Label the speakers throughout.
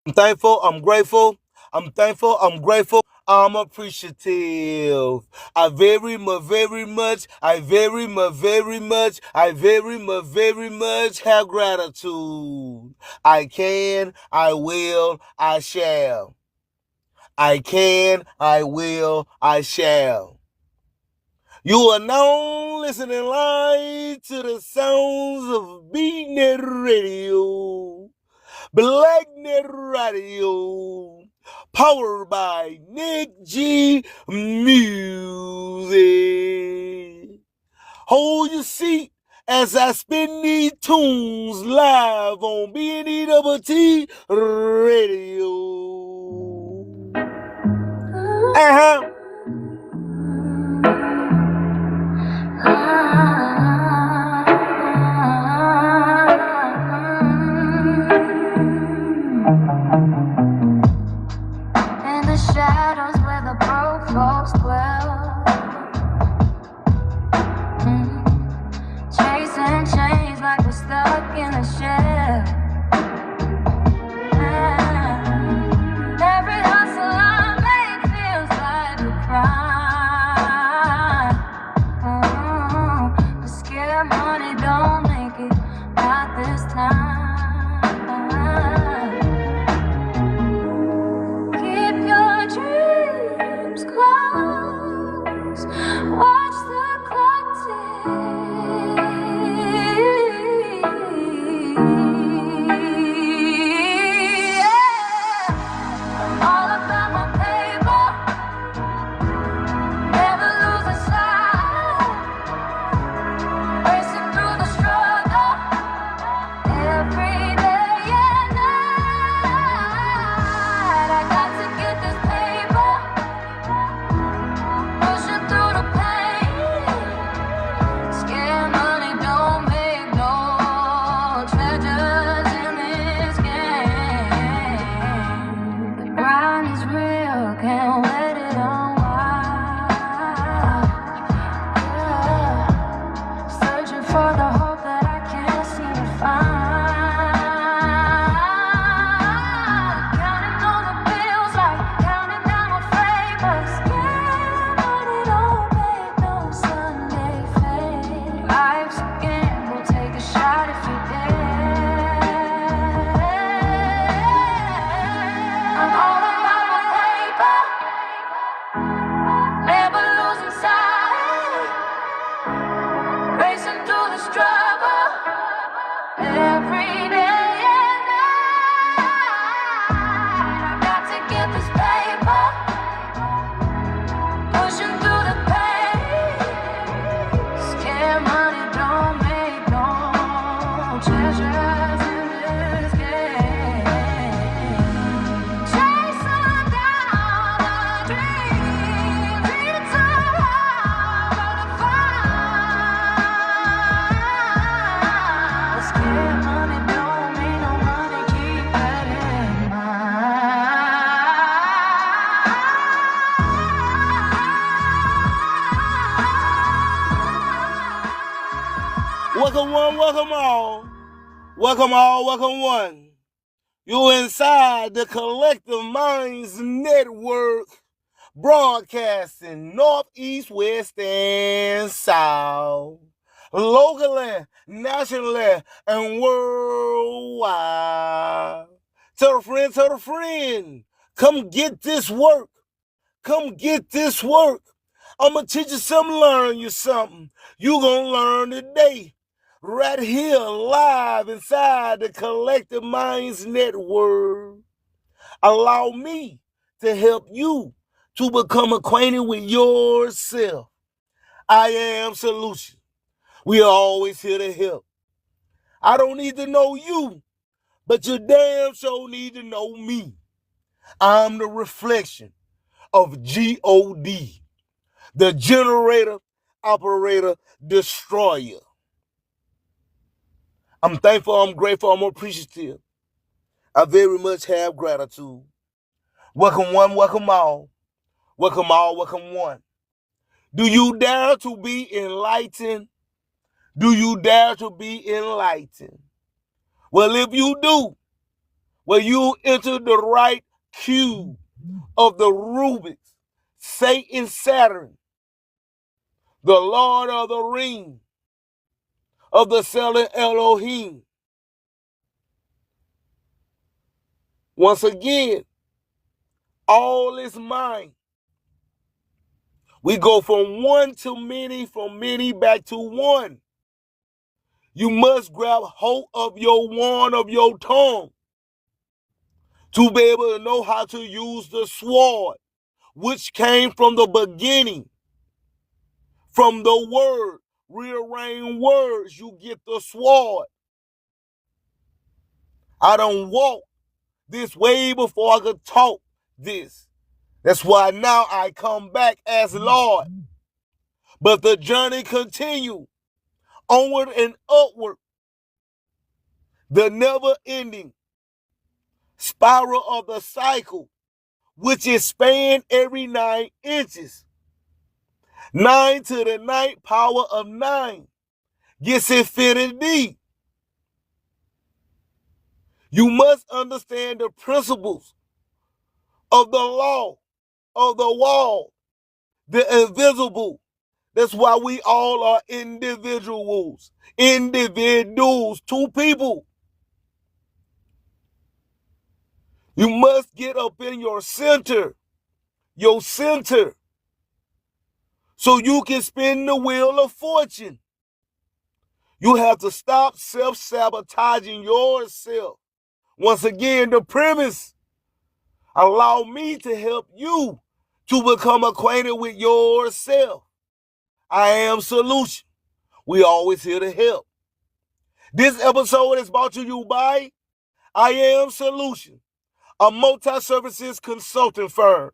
Speaker 1: I'm thankful, I'm grateful, I'm thankful, I'm grateful, I'm appreciative. I very much have gratitude. I can, I will, I shall. I can, I will, I shall. You are now listening live to the sounds of BNet Radio. Blacknet Radio, powered by Nick G Music. Hold your seat as I spin these tunes live on BNEWT Radio. Uh-huh.
Speaker 2: In the shadows where the broke folks dwell, chasing chains like we're stuck in a shell. Every hustle I make feels like a crime. But scared money don't make it, not this time. Keep your dreams close. Watch the clock tick. I'm all about my paper. Never lose a sight. Racing through the struggle every day and night. I got to get this paper. Pushing through the pain. Scared money don't make no treasures in this game. The grind is real, can't let it unwind. Searching for the hope that I can't seem to find. Counting all the bills like counting down on favors. Scared money don't make no Sunday fade. Life's a gamble, take a shot if you dare. I'm all about my paper. Never losing sight. Racing through the struggle every day and night. I got to get this paper. Pushing through the pain. Scared money don't make no treasures in this game. Chasing down a dream. It's so hard to find. Scared money don't make no money. Keep that in mind.
Speaker 1: Welcome one, welcome all. Welcome all, welcome one. You inside the Collective Minds Network, broadcasting north, east, west, and south, locally, nationally, and worldwide. Tell a friend, come get this work. Come get this work. I'm going to teach you something, learn you something. You going to learn today. Right here, live inside the Collective Minds Network. Allow me to help you to become acquainted with yourself. I am solution. We are always here to help. I don't need to know you, but you damn sure need to know me. I'm the reflection of G-O-D, the generator, operator, destroyer. I'm thankful, I'm grateful, I'm appreciative. I very much have gratitude. Welcome one, welcome all. Welcome all, welcome one. Do you dare to be enlightened? Do you dare to be enlightened? Well, if you do, where you enter the right cube of the Rubik's, Satan Saturn, the Lord of the Ring, of the Selling Elohim. Once again, all is mine. We go from one to many, from many back to one. You must grab hold of your wand of your tongue to be able to know how to use the sword, which came from the beginning, from the word. Rearrange words, you get the sword. I done walked this way before I could talk this. That's why now I come back as Lord. But the journey continues onward and upward. The never-ending spiral of the cycle, which is spanned every 9 inches. 9 to the 9th power of 9 gets infinity. You must understand the principles of the law, of the wall, the invisible. That's why we all are individuals. Individuals, two people. You must get up in your center, so you can spin the wheel of fortune. You have to stop self-sabotaging yourself. Once again, the premise, allow me to help you to become acquainted with yourself. I am solution. We always here to help. This episode is brought to you by I Am Solution, a multi-services consulting firm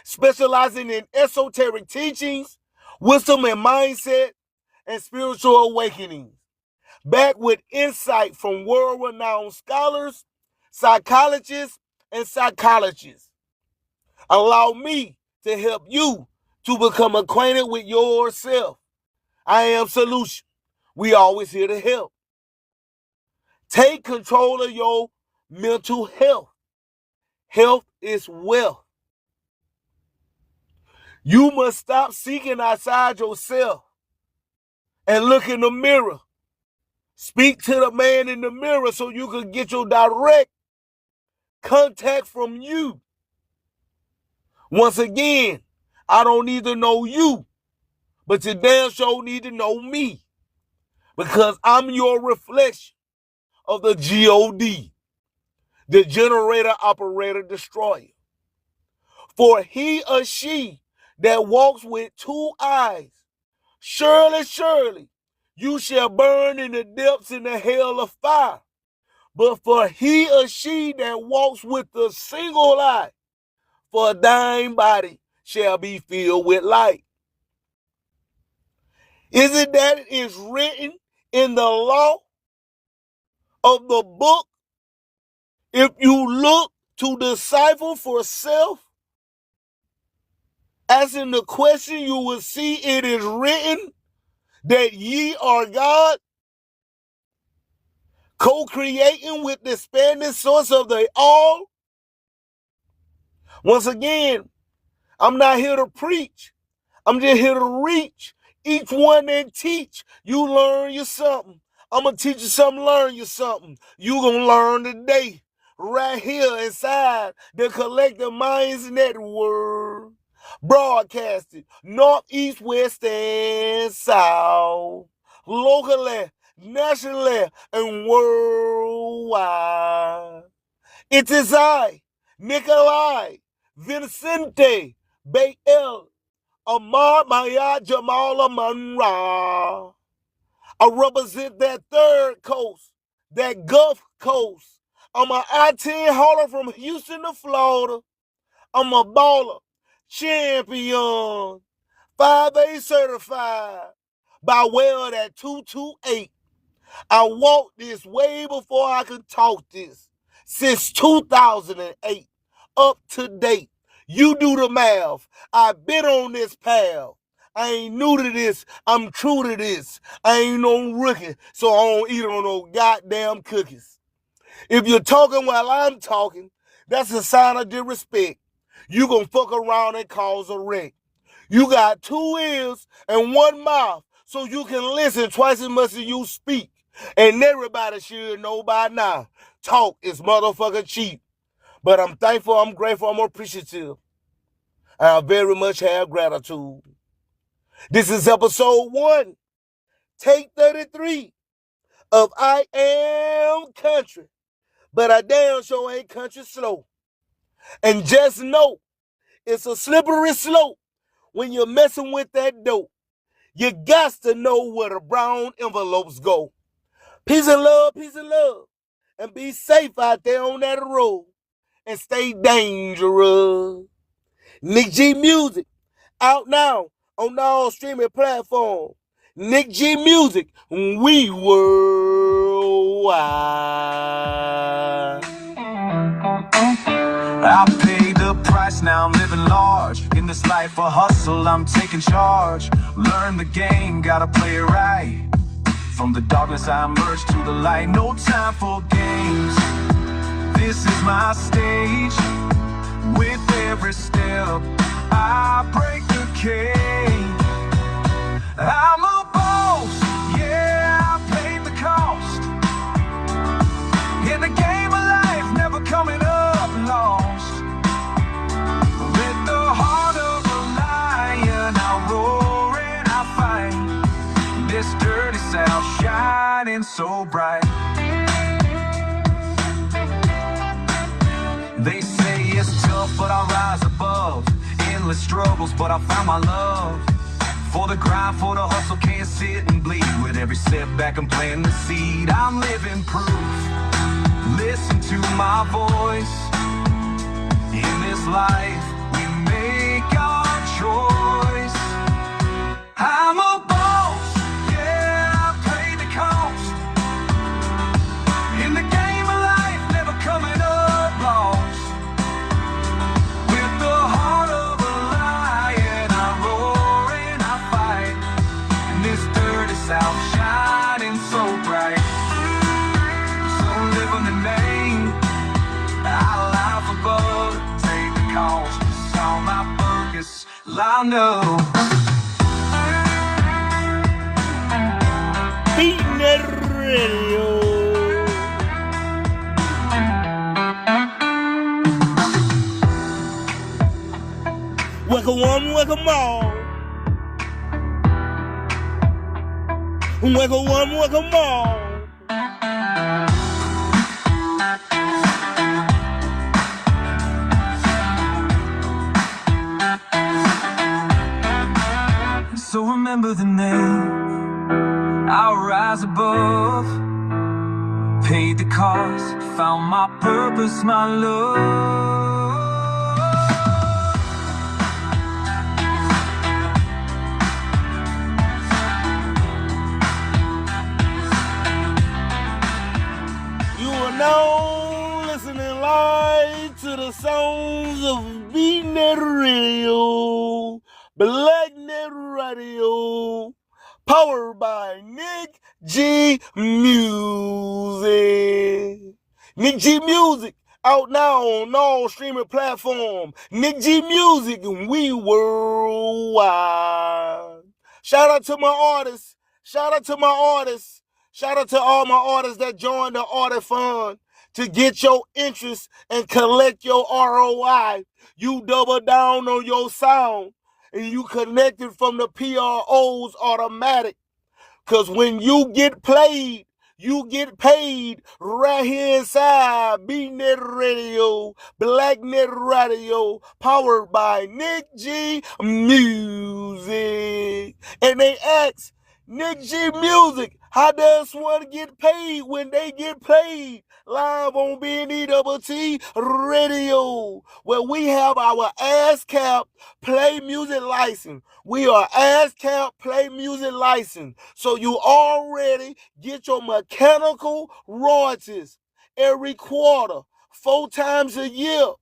Speaker 1: specializing in esoteric teachings, wisdom and mindset, and spiritual awakenings, backed with insight from world-renowned scholars, psychologists, and psychologists. Allow me to help you to become acquainted with yourself. I am solution. We always here to help. Take control of your mental health. Health is wealth. You must stop seeking outside yourself and look in the mirror. Speak to the man in the mirror so you can get your direct contact from you. Once again, I don't need to know you, but you damn sure need to know me, because I'm your reflection of the God, the generator, operator, destroyer. For he or she that walks with 2 eyes, surely, surely, you shall burn in the depths in the hell of fire. But for he or she that walks with a single eye, for a dying body shall be filled with light. Isn't that it is written in the law of the book? If you look to decipher for self, asking the question, you will see it is written that ye are God, co-creating with the expanding source of the all. Once again, I'm not here to preach. I'm just here to reach each one and teach. You learn you something. I'm going to teach you something, learn you something. You going to learn today, right here inside the Collective Minds Network. Broadcasted north, east, west, and south. Locally, nationally, and worldwide. It is I, Nikolai Vincente Bael Ahmad Maya Jamal Amanra. I represent that third coast, that Gulf Coast. I'm an I-10 hauler from Houston to Florida. I'm a baller, champion, 5A certified by way of that 228. I walked this way before I could talk this. Since 2008, up to date. You do the math. I've been on this path. I ain't new to this. I'm true to this. I ain't no rookie, so I don't eat on no goddamn cookies. If you're talking while I'm talking, that's a sign of disrespect. You gonna fuck around and cause a wreck. You got 2 ears and 1 mouth, so you can listen twice as much as you speak. And everybody should know by now, talk is motherfucking cheap. But I'm thankful, I'm grateful, I'm appreciative. I very much have gratitude. This is episode 1, take 33 of I Am Country, but I damn sure ain't country slow. And just know, it's a slippery slope when you're messing with that dope. You got to know where the brown envelopes go. Peace and love, and be safe out there on that road, and stay dangerous. Nick G Music, out now on all streaming platforms. Nick G Music, we worldwide.
Speaker 2: I paid the price, now I'm living large. In this life of hustle, I'm taking charge. Learn the game, gotta play it right. From the darkness I emerge to the light. No time for games, this is my stage. With every step, I break the cage. I'm a boss, yeah, I paid the cost. In the game of life, never coming up lost. With the heart of a lion, I roar and I fight. This dirty south shining so bright. They say it's tough, but I rise above. Endless struggles, but I found my love. For the grind, for the hustle, can't sit and bleed. With every setback, I'm planting the seed. I'm living proof. Listen to my voice. In this life, we make our choice. I'm a boss, yeah, I paid the cost. In the game of life, never coming up lost. With the heart of a lion, I roar and I fight. And this dirty south shining so bright. So living the name, our life above. Take the cost, it's all my focus, lined up.
Speaker 1: Beating that radio. Welcome one, welcome all. Welcome one, welcome all.
Speaker 2: So remember the name, I'll rise above. Paid the cost, found my purpose, my love.
Speaker 1: You are now listening live to the sounds of BNet Radio, BlackNet Radio, powered by Nick G Music. Nick G Music, out now on all streaming platforms. Nick G Music, and we worldwide. Shout out to my artists. Shout out to my artists. Shout out to all my artists that joined the Audit Fund to get your interest and collect your ROI. You double down on your sound and you connect it from the PROs automatic. Because when you get played, you get paid right here inside BNet Radio, BlackNet Radio, powered by Nick G Music. And they ask, Nick G Music, how does one get paid when they get played? Live on BNETT Radio, where we have our ASCAP Play Music license. We are ASCAP Play Music license. So you already get your mechanical royalties every quarter, 4 times a year,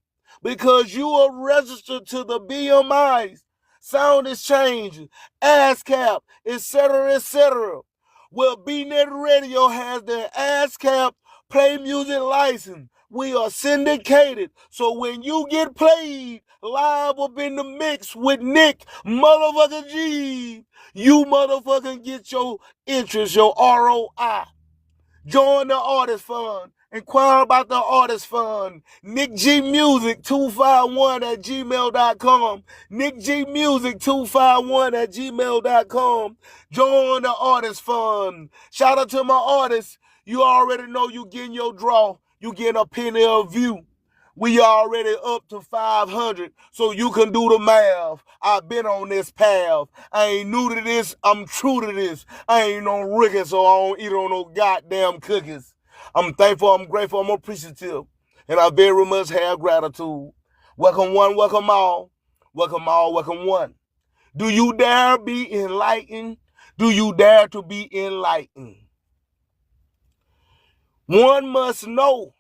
Speaker 1: because you are registered to the BMIs, Sound Exchange, ASCAP, etc., etc. Well, BNet Radio has the ASCAP play music license. We are syndicated. So when you get played live up in the mix with Nick motherfucking G, you motherfucking get your interest, your ROI. Join the Artist Fund. Inquire about the Artist Fund. NickGmusic251@gmail.com. NickGmusic251@gmail.com. Join the Artist Fund. Shout out to my artists. You already know you getting your draw. You getting a penny of view. We already up to 500, so you can do the math. I've been on this path. I ain't new to this. I'm true to this. I ain't no rigging, so I don't eat on no goddamn cookies. I'm thankful, I'm grateful, I'm appreciative, and I very much have gratitude. Welcome one, welcome all. Welcome all, welcome one. Do you dare be enlightened? Do you dare to be enlightened? One must know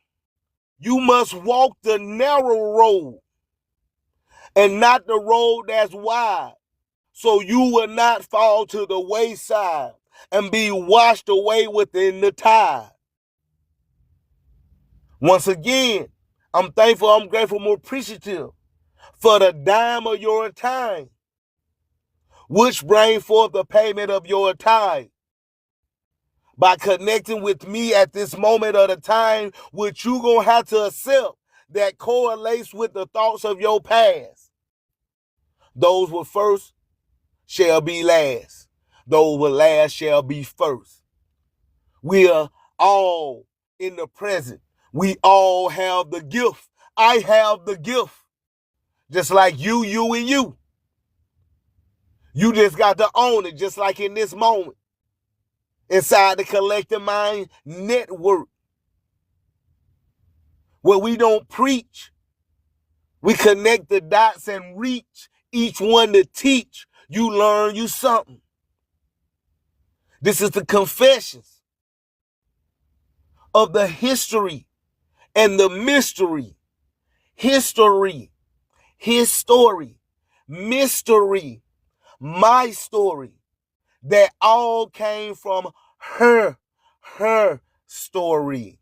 Speaker 1: you must walk the narrow road and not the road that's wide, so you will not fall to the wayside and be washed away within the tide. Once again, I'm thankful, I'm grateful, I'm appreciative for the dime of your time, which bring forth the payment of your time. By connecting with me at this moment of the time, which you gonna have to accept that correlates with the thoughts of your past. Those were first shall be last. Those were last shall be first. We are all in the present. We all have the gift. I have the gift. Just like you, and you. You just got to own it, just like in this moment. Inside the collective mind network, where we don't preach, we connect the dots and reach each one to teach. You learn you something. This is the confessions of the history and the mystery. History, his story, mystery, my story. That all came from her story,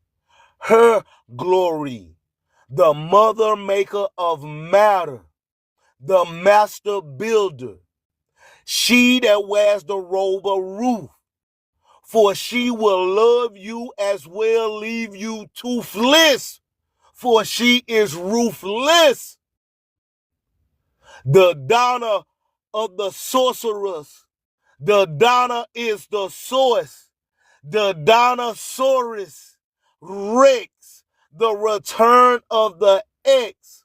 Speaker 1: her glory, the mother maker of matter, the master builder. She that wears the robe of Ruth, for she will love you as well leave you toothless, for she is ruthless. The Donna of the sorceress, the Donna is the source, the Donosaurus Rex, the return of the X,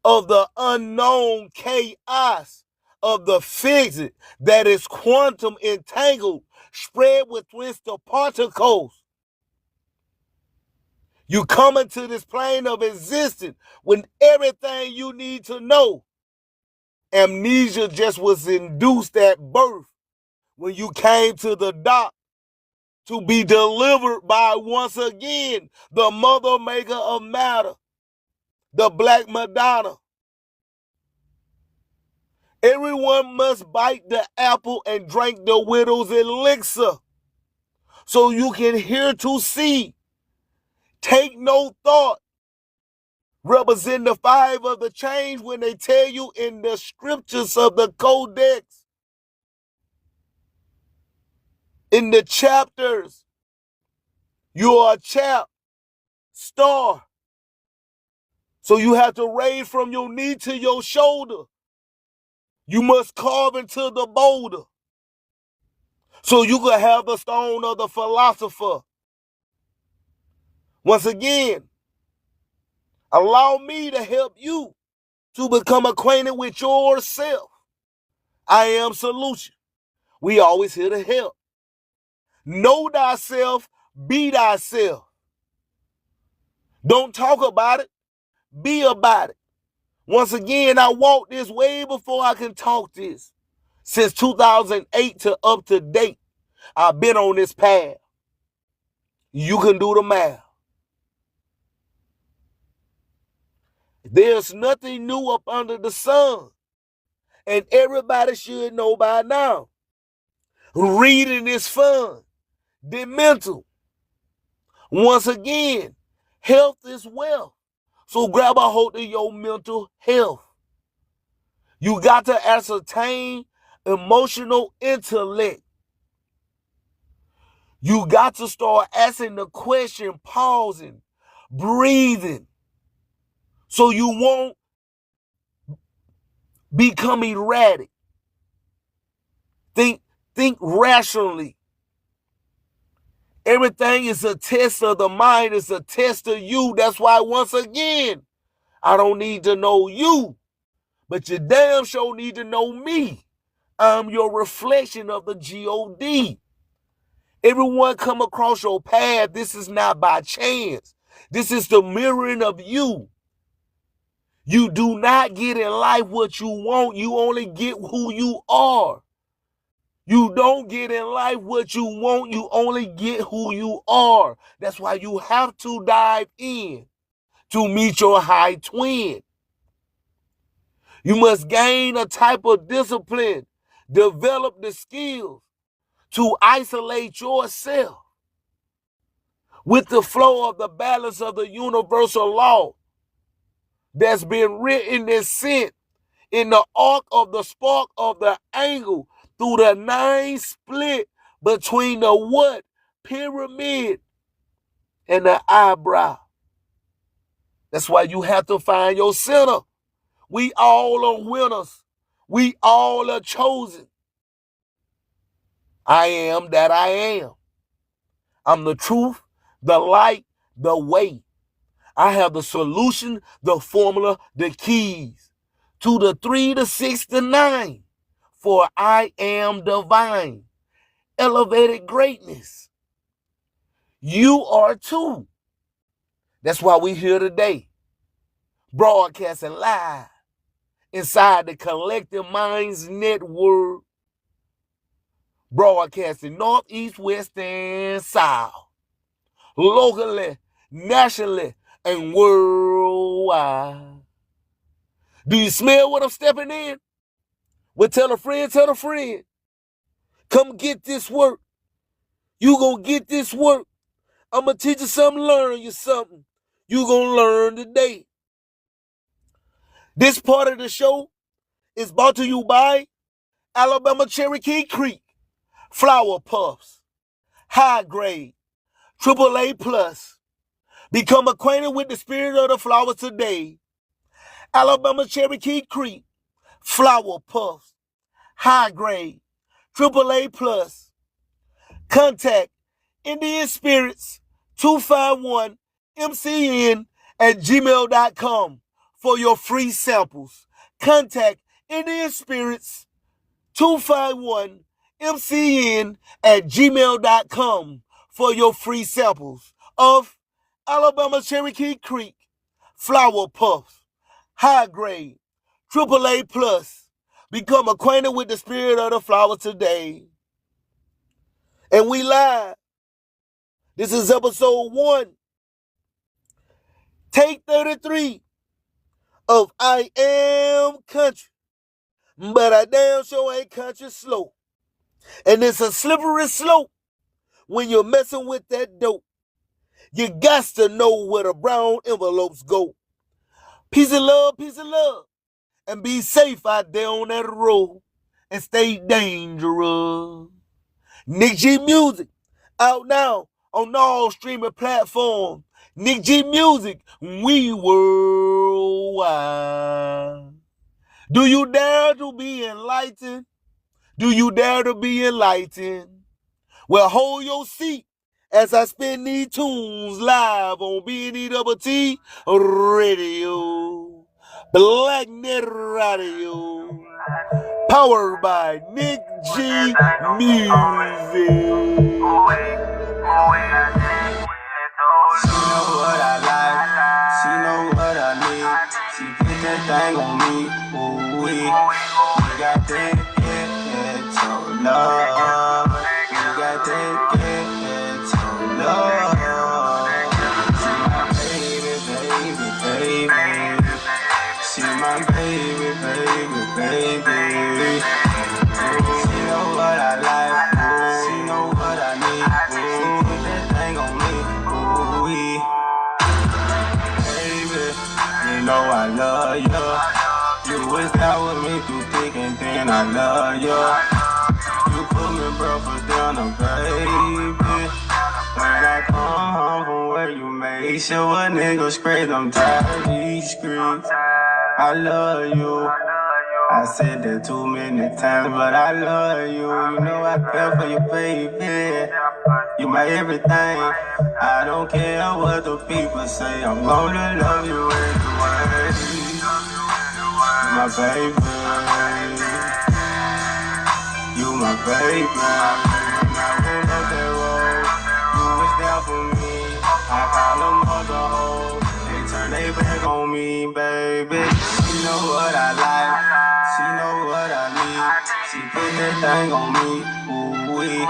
Speaker 1: of the unknown chaos, of the physics that is quantum entangled, spread with twisted particles. You come into this plane of existence with everything you need to know. Amnesia just was induced at birth when you came to the dock to be delivered by, once again, the mother maker of matter, the Black Madonna. Everyone must bite the apple and drink the widow's elixir, so you can hear to see. Take no thought. Represent the five of the change when they tell you in the scriptures of the codex, in the chapters, you are a chap, star. So you have to raise from your knee to your shoulder. You must carve into the boulder, so you can have the stone of the philosopher. Once again, allow me to help you to become acquainted with yourself. I am solution. We always here to help. Know thyself, be thyself. Don't talk about it, be about it. Once again, I walked this way before I can talk this. Since 2008 to up to date, I've been on this path. You can do the math. There's nothing new up under the sun. And everybody should know by now. Reading is fun. The mental. Once again, health is wealth. So grab a hold of your mental health. You got to ascertain emotional intellect. You got to start asking the question, pausing, breathing, so you won't become erratic. Think rationally. Everything is a test of the mind. It's a test of you. That's why, once again, I don't need to know you, but you damn sure need to know me. I'm your reflection of the God. Everyone come across your path. This is not by chance. This is the mirroring of you. You do not get in life what you want. You only get who you are. You don't get in life what you want. You only get who you are. That's why you have to dive in to meet your high twin. You must gain a type of discipline, develop the skills to isolate yourself with the flow of the balance of the universal law that's been written and sent in the arc of the spark of the angle through the 9 split between the what? Pyramid and the eyebrow. That's why you have to find your center. We all are winners. We all are chosen. I am that I am. I'm the truth, the light, the way. I have the solution, the formula, the keys to the 3, the 6, the 9. For I am divine. Elevated greatness. You are too. That's why we're here today, broadcasting live inside the Collective Minds Network, broadcasting north, east, west, and south, locally, nationally, and worldwide. Do you smell what I'm stepping in? Well, tell a friend, tell a friend. Come get this work. You gonna get this work. I'm gonna teach you something, learn you something. You gonna learn today. This part of the show is brought to you by Alabama Cherokee Creek, Flower Puffs, High Grade, AAA Plus. Become acquainted with the spirit of the flowers today. Alabama Cherokee Creek, Flower Puffs, High Grade, AAA Plus. Contact Indian Spirits 251mcn@gmail.com for your free samples. Contact Indian Spirits 251mcn@gmail.com for your free samples of Alabama Cherokee Creek, Flower Puffs, High Grade, AAA Plus. Become acquainted with the spirit of the flowers today. And we live. This is episode 1. Take 33 of I Am Country, but I damn sure ain't country slow. And it's a slippery slope when you're messing with that dope. You got to know where the brown envelopes go. Peace and love, and be safe out there on that road and stay dangerous. Nick G Music, out now on all streaming platforms. Nick G Music, we worldwide. Do you dare to be enlightened? Do you dare to be enlightened? Well, hold your seat as I spin these tunes live on BNETT Radio, Black Net Radio, powered by Nick G Music.
Speaker 2: She know what I like, she know what I need. She put that thing on me, ooh wee. You got that ghetto love, you got that ghetto love. She my baby, baby, baby. She my baby, baby, baby. She know what I like, she know what I need. She put that thing on me, ooh. You know I love you. You was down with me through thick and thin. I love you. You put me breakfast dinner, baby. When I come home from where you make sure a nigga straight, I'm tired of these streets. I love you. I said that too many times, but I love you. You know I care for you, baby. You my everything. I don't care what the people say. I'm gonna love you anyway. My baby. You my baby. When I went up that road, you was there for me. I call them other hoes. They turn their back on me, baby. She know what I like. She know what I need. She put that thing on me. Ooh, we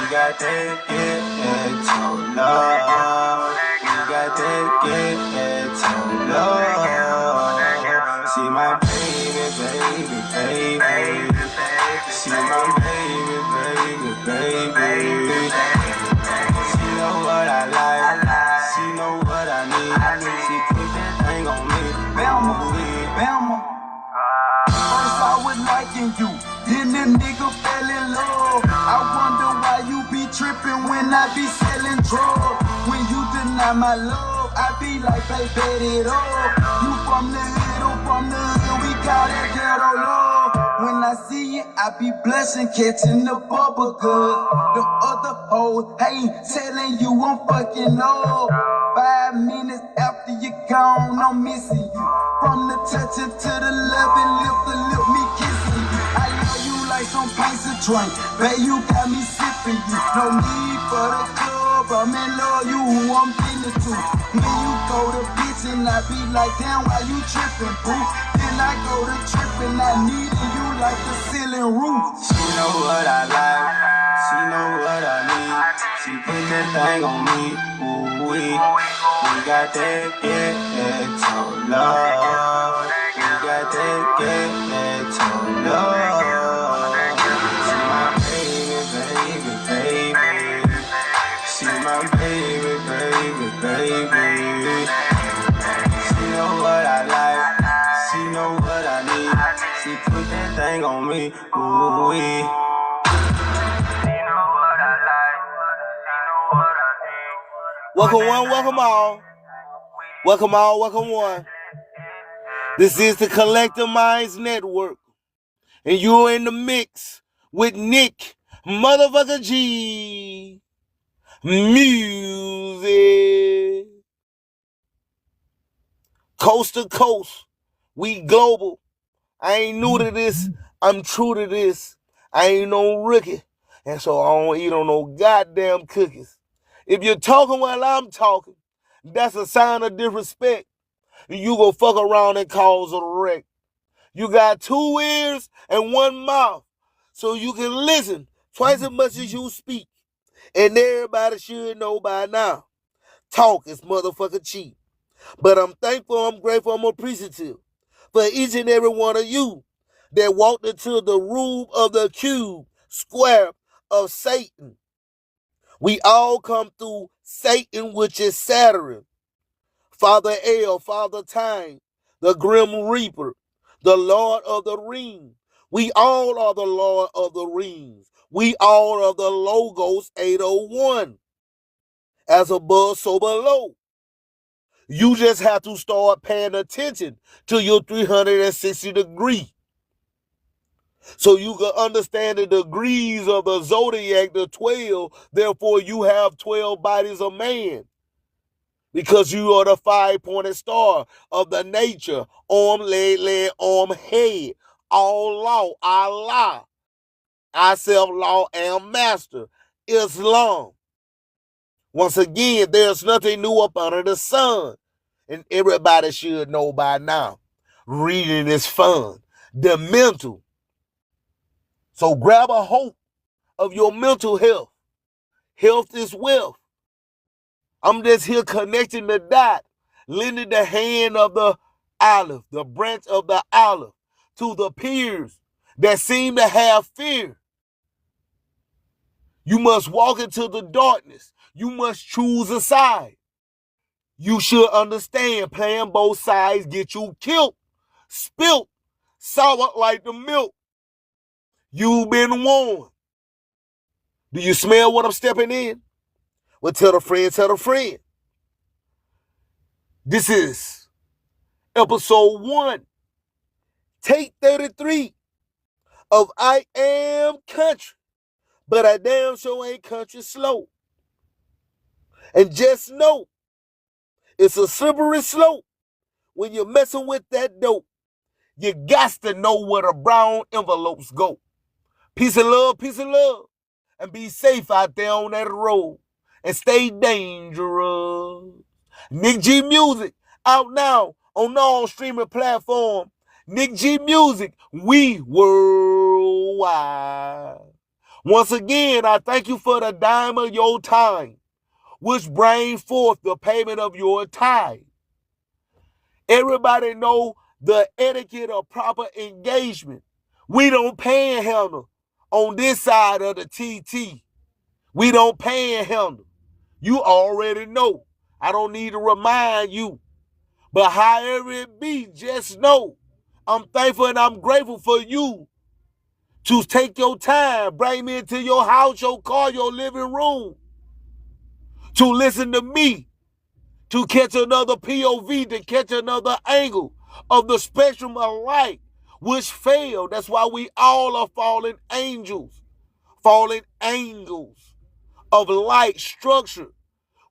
Speaker 2: got that ghetto love. We got that ghetto love. She my baby, baby, baby. She my baby, baby. She know what I like. She know what I need. She put that thing on me. Bama, Bama. First I was liking you, then the nigga fell in love. I wonder why you be tripping when I be selling drugs. When you deny my love, I be like, baby, bet it up. You from the hood, I'm from the hood, we call that ghetto love. When I see you, I be blushing, catching the bubble good. The other hoes, hey, telling you I'm fucking up. 5 minutes after you gone, I'm missing you. From the touching to the loving, lift the lip, me kissing you. I love you like some pints of drink, babe, you got me sipping you. No need for the club, I'm in love, you who I'm getting to. When you go to bitch and I be like, damn, why you tripping, boo? Then I go to tripping, I needed you like the ceiling roof. She know what I like, she know what I need. She put that thing on me, ooh we got that ghetto love. We got that ghetto love. She my baby, baby. She my baby, baby. She know what I like, she know what I need. She put that thing on me, ooh wee.
Speaker 1: Welcome one, welcome all. Welcome all, welcome one. This is the Collective Minds Network. And you're in the mix with Nick motherfucker G. Music. Coast to coast. We global. I ain't new to this. I'm true to this. I ain't no rookie. And so I don't eat on no goddamn cookies. If you're talking while I'm talking, that's a sign of disrespect. You go fuck around and cause a wreck. You got 2 ears and 1 mouth, so you can listen twice as much as you speak. And everybody should know by now, talk is motherfucking cheap. But I'm thankful, I'm grateful, I'm appreciative for each and every one of you that walked into the room of the cube square of Satan. We all come through Satan, which is Saturn, Father El, Father Time, the Grim Reaper, the Lord of the Rings. We all are the Lord of the Rings. We all are the Logos 801. As above, so below. You just have to start paying attention to your 360 degree. So you can understand the degrees of the zodiac, the 12. Therefore, you have 12 bodies of man. Because you are the 5-pointed star of the nature. Arm, leg, arm, head. All law, Allah. I self-law am master. Islam. Once again, there's nothing new up under the sun. And everybody should know by now. Reading is fun. The mental. So grab a hold of your mental health. Health is wealth. I'm just here connecting the dot, lending the hand of the olive, the branch of the olive, to the peers that seem to have fear. You must walk into the darkness. You must choose a side. You should understand playing both sides get you killed, spilt, sour like the milk. You've been warned. Do you smell what I'm stepping in? Well, tell a friend, tell a friend. This is episode 1, take 33 of I Am Country, but I damn sure ain't country slow. And just know, it's a slippery slope when you're messing with that dope. You got to know where the brown envelopes go. Peace and love, and be safe out there on that road, and stay dangerous. Nick G Music, out now on all streaming platforms. Nick G Music, we worldwide. Once again, I thank you for the dime of your time, which brings forth the payment of your tithe. Everybody know the etiquette of proper engagement. We don't panhandle on this side of the TT. We don't panhandle. You already know. I don't need to remind you. But however it be, just know I'm thankful and I'm grateful for you to take your time, bring me into your house, your car, your living room, to listen to me, to catch another POV, to catch another angle of the spectrum of light, which failed. That's why we all are fallen angels of light structure.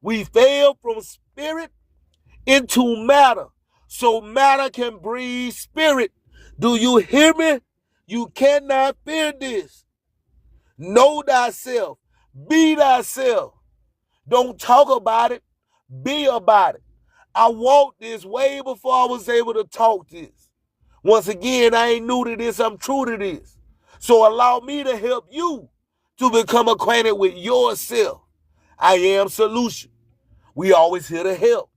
Speaker 1: We fell from spirit into matter, so matter can breathe spirit. Do you hear me? You cannot fear this. Know thyself. Be thyself. Don't talk about it. Be about it. I walked this way before I was able to talk this. Once again, I ain't new to this. I'm true to this. So allow me to help you to become acquainted with yourself. I am solution. We always here to help.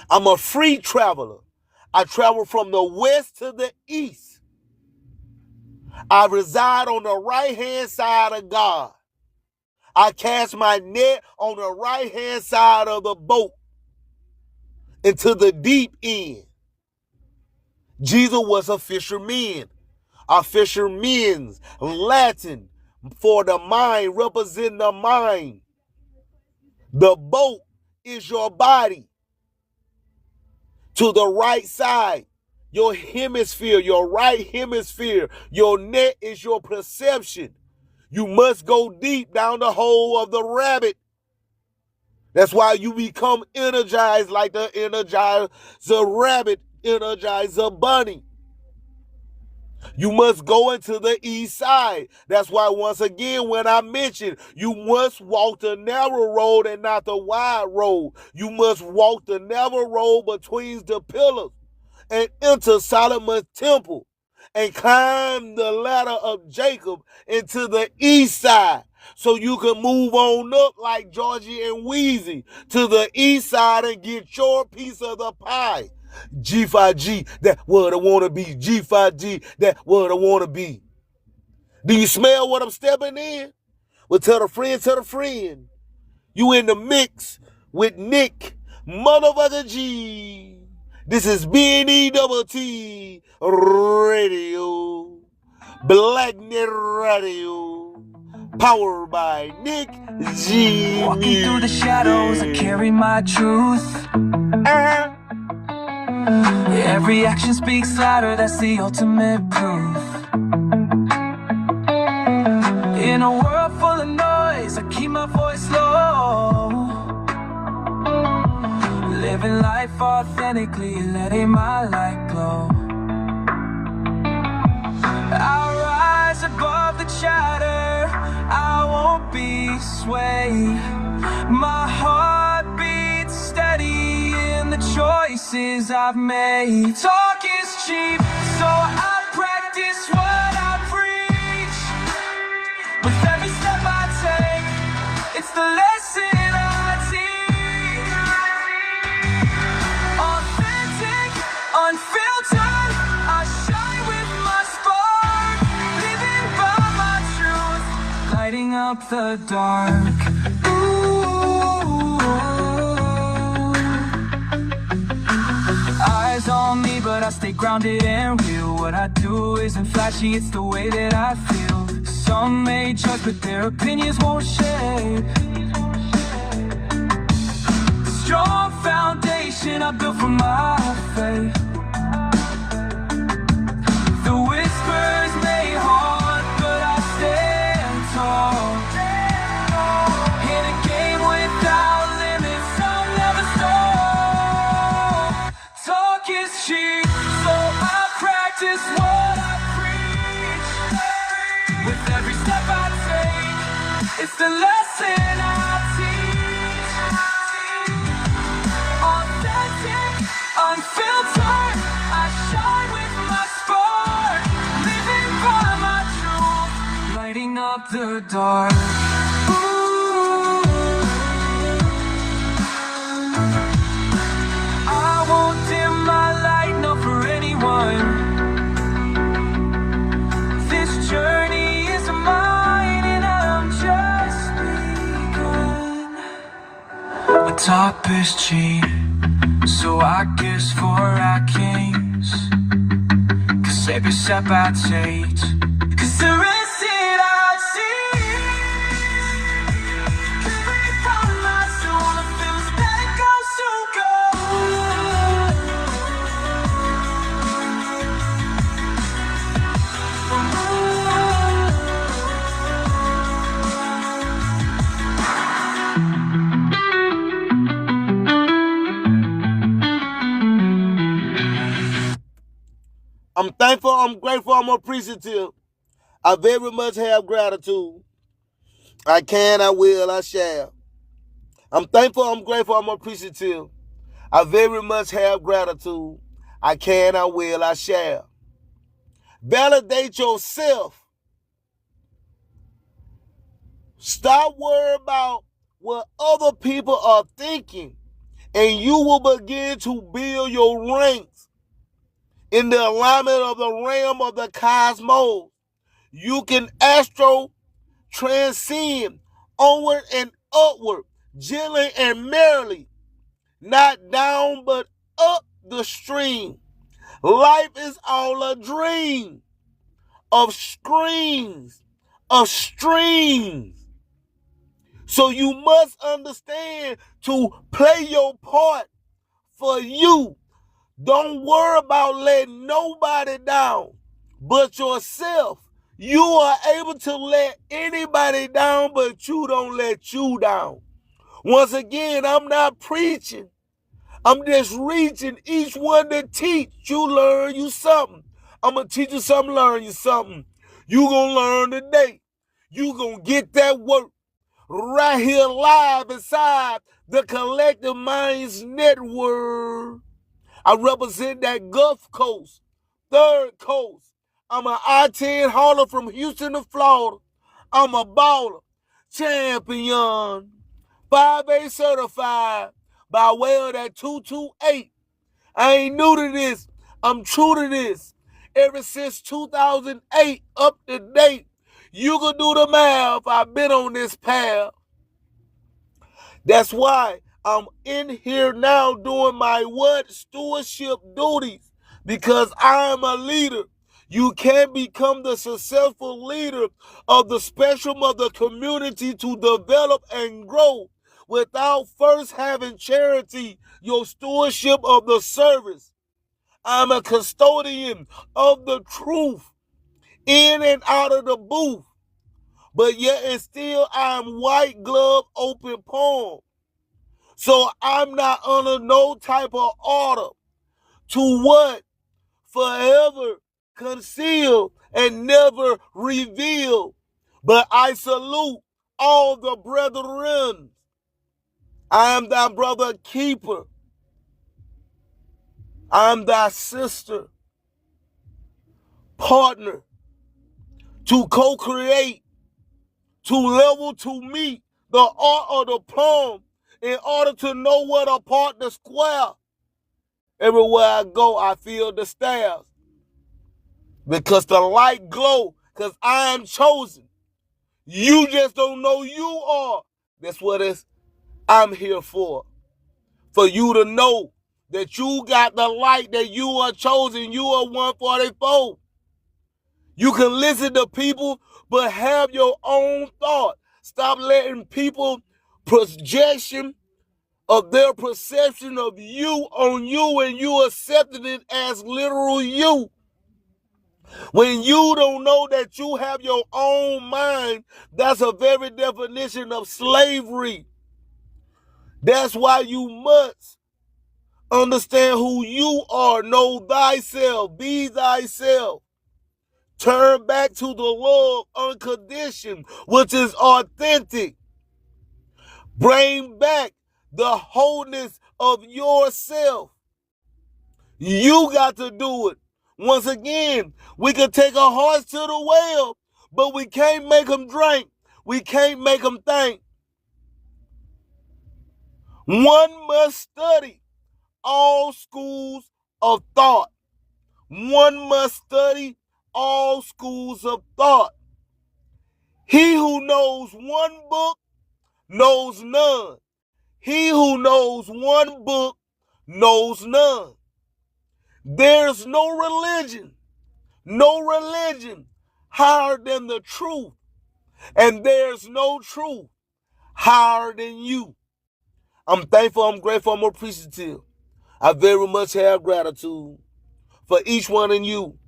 Speaker 1: I'm a free traveler. I travel from the west to the east. I reside on the right-hand side of God. I cast my net on the right-hand side of the boat into the deep end. Jesus was a fisherman. A fisherman's Latin for the mind, represent the mind. The boat is your body. To the right side, your hemisphere, your right hemisphere. Your net is your perception. You must go deep down the hole of the rabbit. That's why you become energized like the Energizer rabbit, Energizer bunny. You must go into the east side. That's why, once again, when I mentioned, you must walk the narrow road and not the wide road. You must walk the narrow road between the pillars and enter Solomon's temple and climb the ladder of Jacob into the east side, so you can move on up like Georgie and Wheezy to the east side and get your piece of the pie. G5G, that what I want to be. G5G, that what I want to be. Do you smell what I'm stepping in? Well, tell a friend. You in the mix with Nick, motherfucker G. This is BNETT Radio, Black Net Radio, powered by Nick G.
Speaker 2: Walking through the shadows, I carry my truth. Every action speaks louder, that's the ultimate proof. In a world full of noise, I keep my voice low. Living life authentically, letting my light glow. I'll rise above the chatter, I won't be swayed. My heart beats steady in the choices I've made. Talk is cheap, so I practice what I preach. With every step I take, it's the lesson I teach. Authentic, unfiltered, I shine with my spark. Living by my truth, lighting up the dark. Ooh. stay grounded and real. What I do isn't flashy, it's the way that I feel. Some may judge, but their opinions won't shape the strong foundation I built from my faith. The whispers may haunt, but I stand tall. In a game without limits, I'll never stop. Talk is cheap, so I practice what I preach. With every step I take, it's the lesson I teach. Authentic, unfiltered, I shine with my spark. Living by my truth, lighting up the dark. I won't dim my light, not for anyone. This journey is mine and I'm just begun. The top is cheap, so I guess for our kings. Cause every step I take, cause the rest that I see. Every part of my soul feels that it goes to go.
Speaker 1: I'm thankful, I'm grateful, I'm appreciative. I very much have gratitude. I can, I will, I shall. I'm thankful, I'm grateful, I'm appreciative. I very much have gratitude. I can, I will, I shall. Validate yourself. Stop worrying about what other people are thinking, and you will begin to build your ranks in the alignment of the realm of the cosmos. You can astro transcend onward and upward, gently and merrily, not down but up the stream. Life is all a dream of screens, of streams. So you must understand to play your part for you. Don't worry about letting nobody down but yourself. You are able to let anybody down, but you don't let you down. Once again, I'm not preaching. I'm just reaching each one to teach you, learn you something. I'm going to teach you something, learn you something. You going to learn today. You going to get that work right here live inside the Collective Minds Network. I represent that Gulf Coast, Third Coast. I'm an I-10 hauler from Houston to Florida. I'm a baller, champion, 5A certified by way of that 228. I ain't new to this. I'm true to this. Ever since 2008, up to date. You can do the math. I've been on this path. That's why I'm in here now doing my stewardship duties, because I'm a leader. You can't become the successful leader of the spectrum of the community to develop and grow without first having charity, your stewardship of the service. I'm a custodian of the truth in and out of the booth, but yet and still I'm white glove open palm. So I'm not under no type of order to what? Forever conceal and never reveal. But I salute all the brethren. I am thy brother keeper. I am thy sister, partner, to co-create, to level, to meet the art of the poem in order to know what a partner square. Everywhere I go, I feel the stairs. Because the light glow, because I am chosen. You just don't know you are. That's what I'm here for. For you to know that you got the light, that you are chosen, you are 144. You can listen to people, but have your own thought. Stop letting people projection of their perception of you on you, and you accepting it as literal you. When you don't know that you have your own mind, that's a very definition of slavery. That's why you must understand who you are. Know thyself. Be thyself. Turn back to the love unconditioned, which is authentic. Bring back the wholeness of yourself. You got to do it. Once again, we can take our hearts to the well, but we can't make them drink. We can't make them think. One must study all schools of thought. One must study all schools of thought. He who knows one book knows none. He who knows one book knows none. There's no religion higher than the truth. And there's no truth higher than you. I'm thankful, I'm grateful, I'm appreciative. I very much have gratitude for each one of you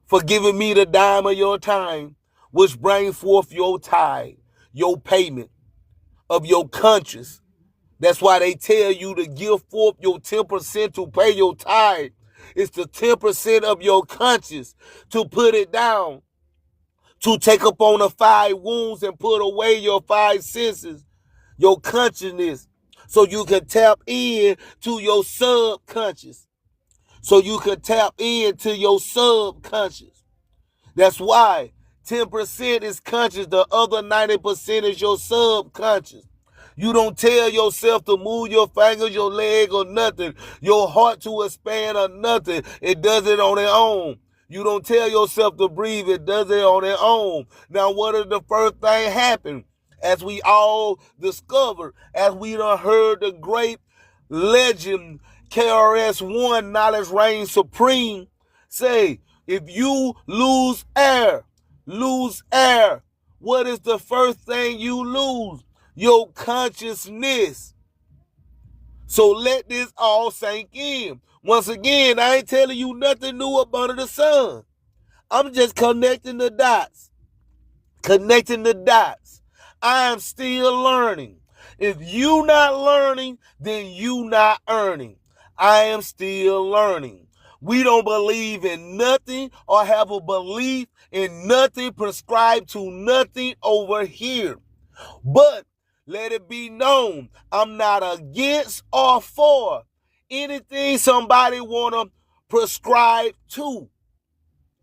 Speaker 1: for giving me the dime of your time, which brings forth your tithe, your payment of your conscience. That's why they tell you to give forth your 10% to pay your tithe. It's the 10% of your conscience to put it down, to take up on the 5 wounds and put away your 5 senses, your consciousness, so you can tap in to your subconscious. So you can tap into your subconscious. That's why 10% is conscious, the other 90% is your subconscious. You don't tell yourself to move your fingers, your leg, or nothing. Your heart to expand or nothing. It does it on its own. You don't tell yourself to breathe. It does it on its own. Now, what is the first thing happen? As we all discovered, as we done heard the great legend, KRS-One, Knowledge Reigns Supreme, say, if you lose air, what is the first thing you lose? Your consciousness. So let this all sink in. Once again, I ain't telling you nothing new up under the sun. I'm just connecting the dots. I am still learning. If you not learning, then you not earning. I am still learning. We don't believe in nothing or have a belief in nothing, prescribed to nothing over here. But let it be known, I'm not against or for anything somebody want to prescribe to.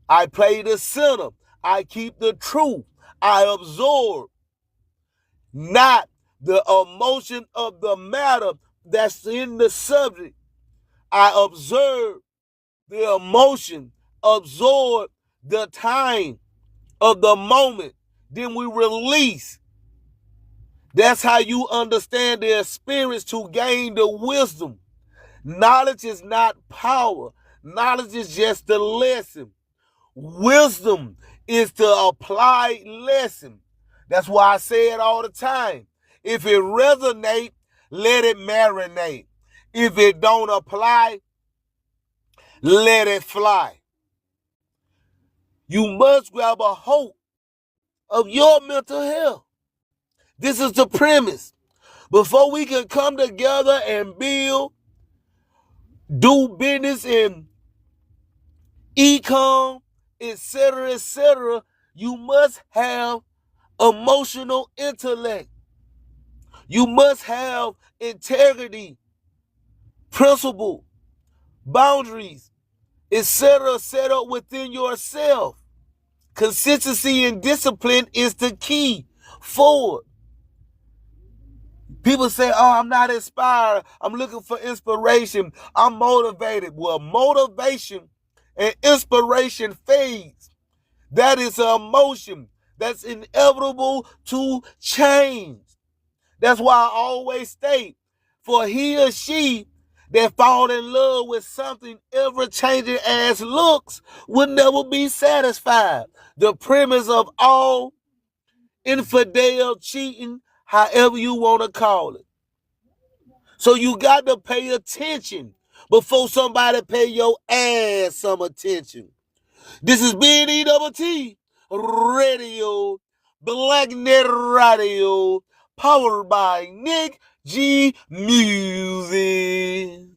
Speaker 1: I play the center. I keep the truth. I absorb, not the emotion of the matter that's in the subject. I observe the emotion, absorb the time of the moment. Then we release. That's how you understand the experience to gain the wisdom. Knowledge is not power. Knowledge is just the lesson. Wisdom is the applied lesson. That's why I say it all the time. If it resonates, let it marinate. If it don't apply, let it fly. You must grab a hold of your mental health. This is the premise. Before we can come together and build, do business in e-com, etc., you must have emotional intellect. You must have integrity, principle, boundaries, etc. set up within yourself. Consistency and discipline is the key forward. People say, oh, I'm not inspired. I'm looking for inspiration. I'm motivated. Well, motivation and inspiration fades. That is an emotion that's inevitable to change. That's why I always state, for he or she that fall in love with something ever-changing as looks will never be satisfied. The premise of all infidel cheating, however you want to call it. So you got to pay attention before somebody pay your ass some attention. This is BNEWT Radio, Blacknet Radio, powered by Nick G Music.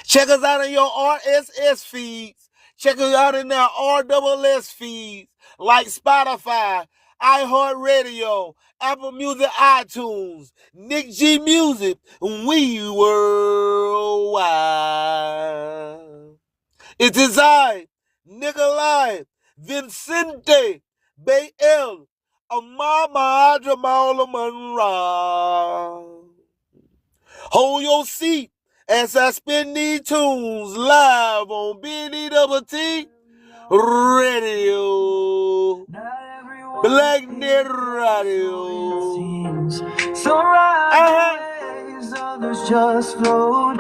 Speaker 1: Check us out in your RSS feeds. Check us out in our RSS feeds like Spotify, iHeartRadio, Apple Music, iTunes, Nick G Music, we worldwide. It is I, Nikolai Vincente Bayel, Amama Jamal Monroe. Hold your seat as I spin these tunes live on BNEWT Radio, Blacknet Radio.
Speaker 2: So ride the waves, others just float.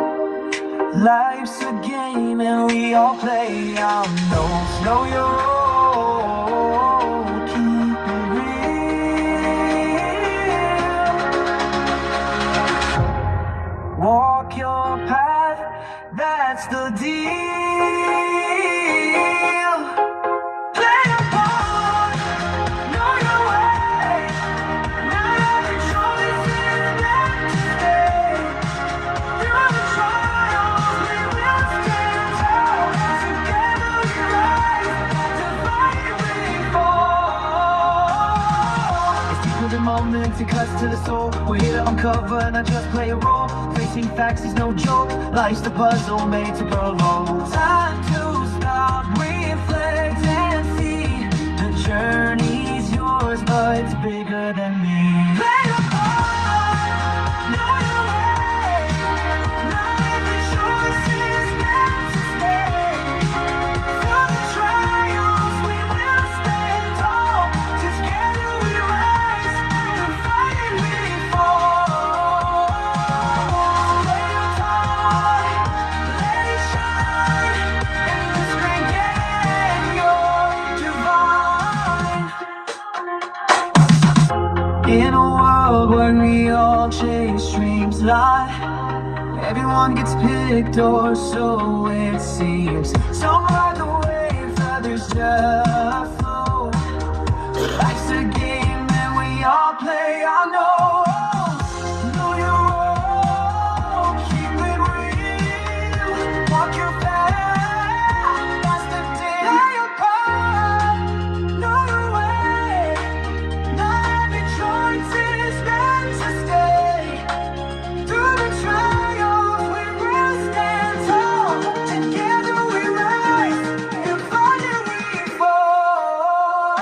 Speaker 2: Life's a game and we all play our notes. Know your role, keep it real. Walk your path, that's the deal. Play your part, know your way. Not every choice is meant to stay. Through the trials we will stand tall. Together we rise to fight we fall. It's deeper than moments, it cuts to the soul. We're here to uncover, not just play a role. Facing facts is no joke. Life's the puzzle made to grow. Time to stop, reflect and see. The journey's yours, but it's bigger than me. Play your part, know your way. Not every choice is meant to stay. Through the trials we will stand tall. Together we rise, to fight we fall. Play your part, let it shine. In this great game, you're divine. In a world where we all chase dreams lie, everyone gets picked, or so it seems. Some ride the waves, others just float. Life's a game and we all play our notes. Know your role, keep it real. Walk your path, that's the deal. Play your part, know your way. Not every choice is meant to stay. Through the trials we will stand tall. Together we rise, and finally we fall.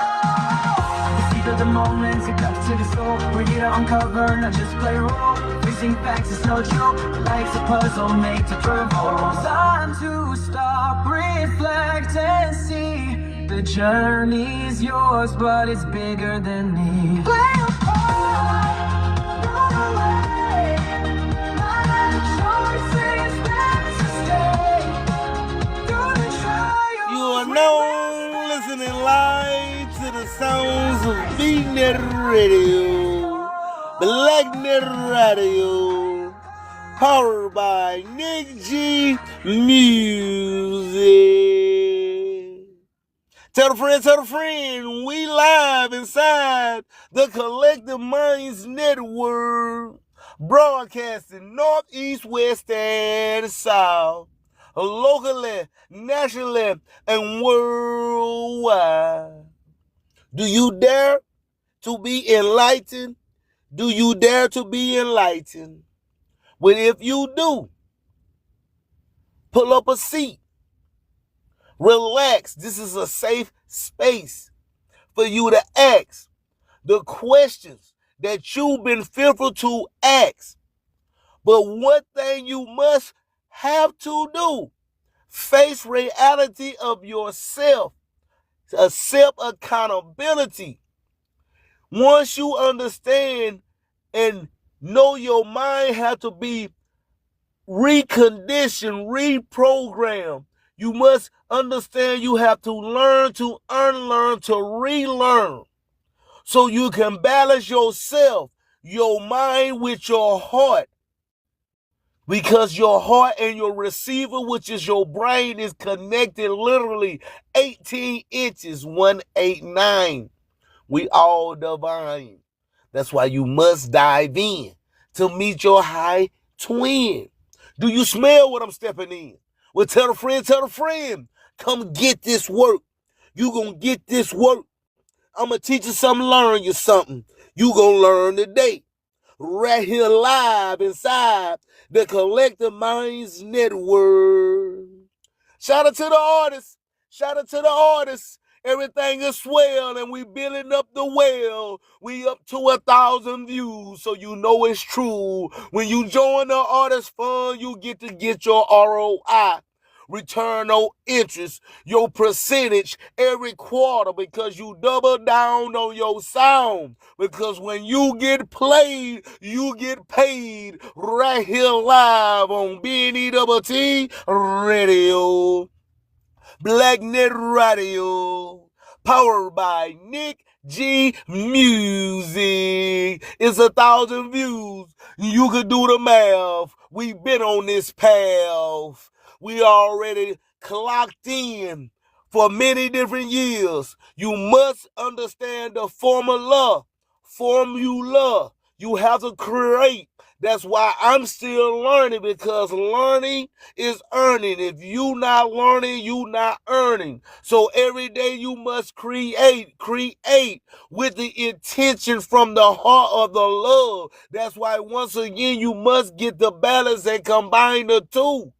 Speaker 2: The seed of the moments, it cuts to the soul. We're here to uncover, not just play a role. Facing facts is no joke. Life's a puzzle made to provoke. Time to stop, reflect and see. The journey's yours, but it's bigger than me. Play a part, know the way. Not every choice is meant to stay. Through the trials
Speaker 1: You are now listening live to the sounds of BNet Radio, Blacknet Radio, powered by Nick G Music. Tell a friend, we live inside the Collective Minds Network, broadcasting north, east, west, and south, locally, nationally, and worldwide. Do you dare to be enlightened? Do you dare to be enlightened? Well, if you do, pull up a seat. Relax. This is a safe space for you to ask the questions that you've been fearful to ask. But one thing you must have to do, face reality of yourself, a self-accountability. Once you understand and know your mind has to be recondition, reprogram. You must understand you have to learn to unlearn, to relearn, so you can balance yourself, your mind with your heart. Because your heart and your receiver, which is your brain, is connected literally 18 inches, 189. We all divine. That's why you must dive in to meet your high twin. Do you smell what I'm stepping in? Well, tell a friend, come get this work. You gonna get this work. I'm gonna teach you something, learn you something. You gonna learn today. Right here live inside the Collective Minds Network. Shout out to the artists. Shout out to the artists. Everything is swell and we building up the well. We up to 1,000 views, so you know it's true. When you join the artist fund, you get to get your ROI. Return on interest, your percentage every quarter, because you double down on your sound. Because when you get played, you get paid right here live on BNEWT Radio. Blacknet Radio, powered by Nick G Music. It's 1,000 views. You could do the math. We've been on this path. We already clocked in for many different years. You must understand the formula. You have to create. That's why I'm still learning, because learning is earning. If you not learning, you not earning. So every day you must create with the intention from the heart of the love. That's why once again you must get the balance and combine the two.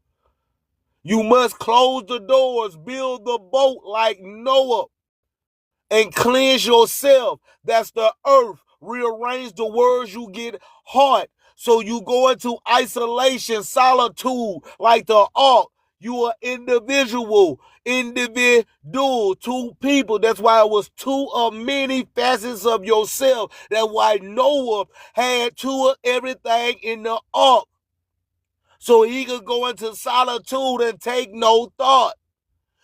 Speaker 1: You must close the doors, build the boat like Noah, and cleanse yourself. That's the earth. Rearrange the words, you get heart. So you go into isolation, solitude, like the ark. You are individual, two people. That's why it was two of many facets of yourself. That's why Noah had two of everything in the ark, so he could go into solitude and take no thought.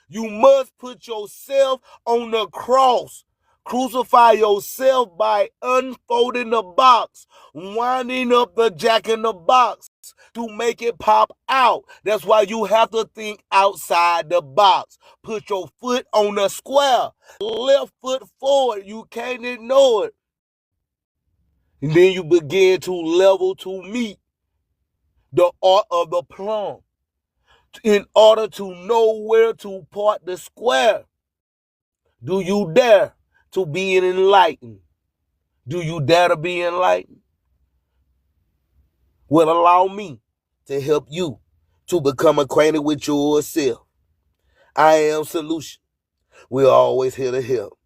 Speaker 1: You must put yourself on the cross. Crucify yourself by unfolding the box, winding up the jack in the box to make it pop out. That's why you have to think outside the box. Put your foot on the square, left foot forward. You can't ignore it. And then you begin to level to meet the art of the plumb, in order to know where to part the square. Do you dare to be enlightened? Do you dare to be enlightened? Well, allow me to help you to become acquainted with yourself. I am Solution. We're always here to help.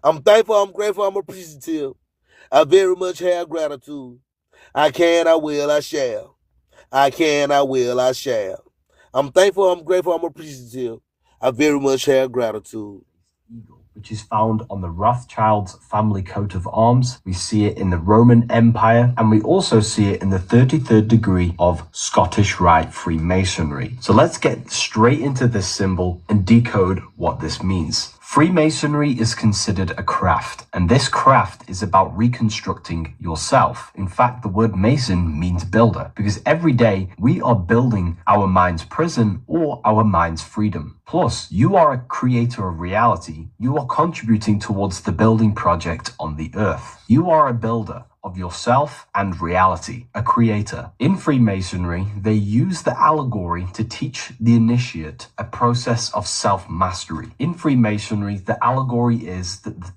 Speaker 1: I'm thankful, I'm grateful, I'm appreciative. I very much have gratitude. I can, I will, I shall. I can, I will, I shall. I'm thankful, I'm grateful, I'm appreciative. I very much have gratitude.
Speaker 3: Which is found on the Rothschild's family coat of arms. We see it in the Roman Empire, and we also see it in the 33rd degree of Scottish Rite Freemasonry. So let's get straight into this symbol and decode what this means. Freemasonry is considered a craft, and this craft is about reconstructing yourself. In fact, the word mason means builder, because every day we are building our mind's prison or our mind's freedom. Plus, you are a creator of reality. You are contributing towards the building project on the earth. You are a builder of yourself and reality, a creator. In Freemasonry, they use the allegory to teach the initiate a process of self-mastery. In Freemasonry, the allegory is that the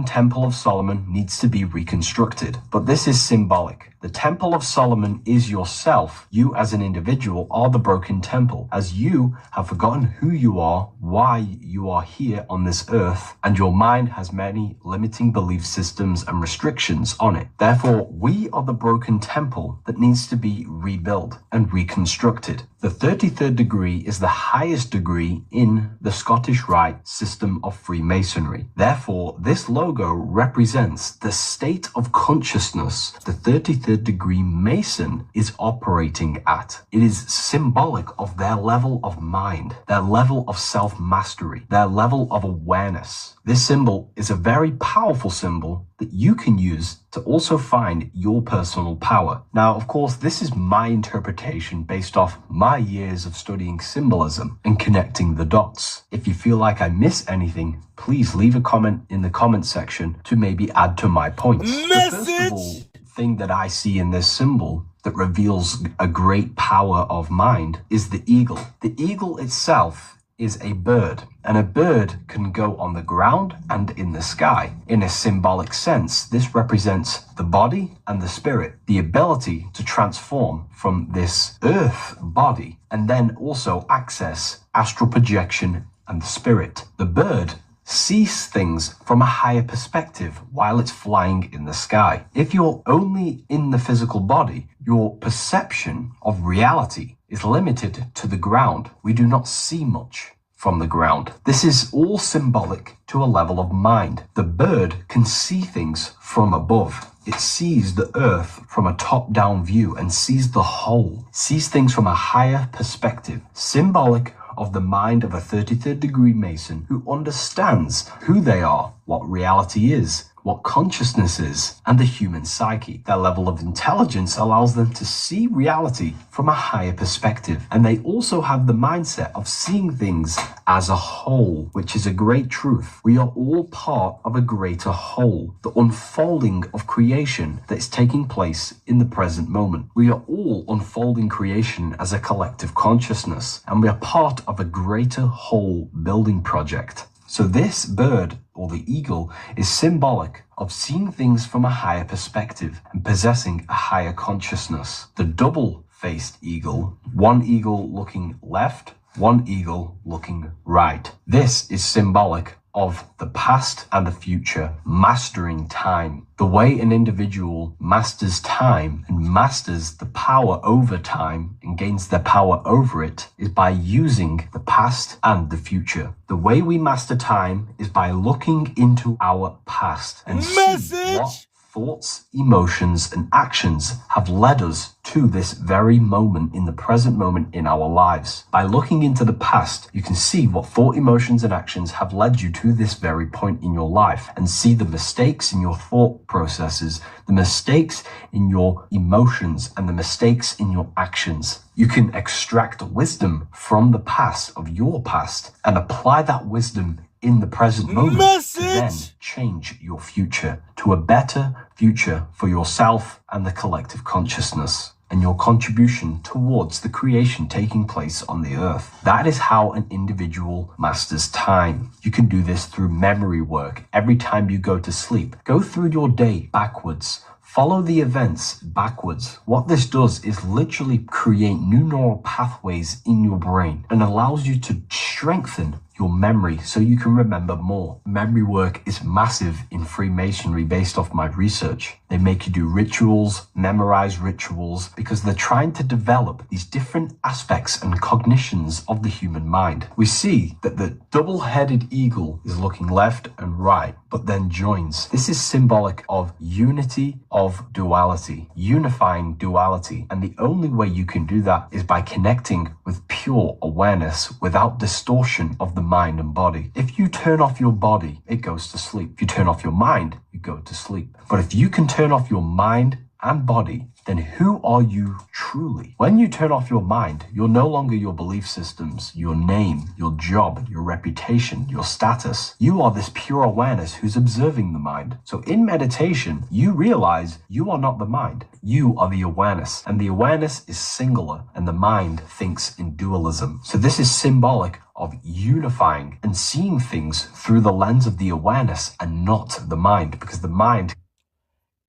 Speaker 3: Temple of Solomon needs to be reconstructed, but this is symbolic. The Temple of Solomon is yourself. You as an individual are the broken temple, as you have forgotten who you are, why you are here on this earth, and your mind has many limiting belief systems and restrictions on it. Therefore, we are the broken temple that needs to be rebuilt and reconstructed. The 33rd degree is the highest degree in the Scottish Rite system of Freemasonry. Therefore, this logo represents the state of consciousness. The 33rd 33rd degree Mason is operating at. It is symbolic of their level of mind, their level of self-mastery, their level of awareness. This symbol is a very powerful symbol that you can use to also find your personal power. Now, of course, this is my interpretation based off my years of studying symbolism and connecting the dots. If you feel like I miss anything, please leave a comment in the comment section to maybe add to my points. The first of all thing that I see in this symbol that reveals a great power of mind is the eagle. The eagle itself is a bird, and a bird can go on the ground and in the sky. In a symbolic sense, this represents the body and the spirit, the ability to transform from this earth body and then also access astral projection and the spirit. The bird sees things from a higher perspective while it's flying in the sky. If you're only in the physical body, your perception of reality is limited to the ground. We do not see much from the ground. This is all symbolic to a level of mind. The bird can see things from above. It sees the earth from a top-down view and sees the whole, sees things from a higher perspective, symbolic of the mind of a 33rd degree Mason who understands who they are, what reality is, what consciousness is, and the human psyche. Their level of intelligence allows them to see reality from a higher perspective. And they also have the mindset of seeing things as a whole, which is a great truth. We are all part of a greater whole, the unfolding of creation that is taking place in the present moment. We are all unfolding creation as a collective consciousness, and we are part of a greater whole building project. So this bird, or the eagle, is symbolic of seeing things from a higher perspective and possessing a higher consciousness. The double-faced eagle, one eagle looking left, one eagle looking right. This is symbolic of the past and the future, mastering time. The way an individual masters time and masters the power over time and gains their power over it is by using the past and the future. The way we master time is by looking into our past and see what thoughts, emotions, and actions have led us to this very moment in the present moment in our lives. By looking into the past, you can see what thought, emotions, and actions have led you to this very point in your life and see the mistakes in your thought processes, the mistakes in your emotions, and the mistakes in your actions. You can extract wisdom from the past of your past and apply that wisdom in the present moment to then change your future to a better future for yourself and the collective consciousness and your contribution towards the creation taking place on the earth. That is how an individual masters time. You can do this through memory work. Every time you go to sleep, go through your day backwards. Follow the events backwards. What this does is literally create new neural pathways in your brain and allows you to strengthen your memory so you can remember more. Memory work is massive in Freemasonry based off my research. They make you do rituals, memorize rituals, because they're trying to develop these different aspects and cognitions of the human mind. We see that the double-headed eagle is looking left and right, but then joins. This is symbolic of unity of duality, unifying duality. And the only way you can do that is by connecting with pure awareness without distortion of the mind and body. If you turn off your body, it goes to sleep. If you turn off your mind, you go to sleep. But if you can turn off your mind and body, then who are you truly? When you turn off your mind, you're no longer your belief systems, your name, your job, your reputation, your status. You are this pure awareness who's observing the mind. So in meditation, you realize you are not the mind. You are the awareness, and the awareness is singular, and the mind thinks in dualism. So this is symbolic of unifying and seeing things through the lens of the awareness and not the mind, because the mind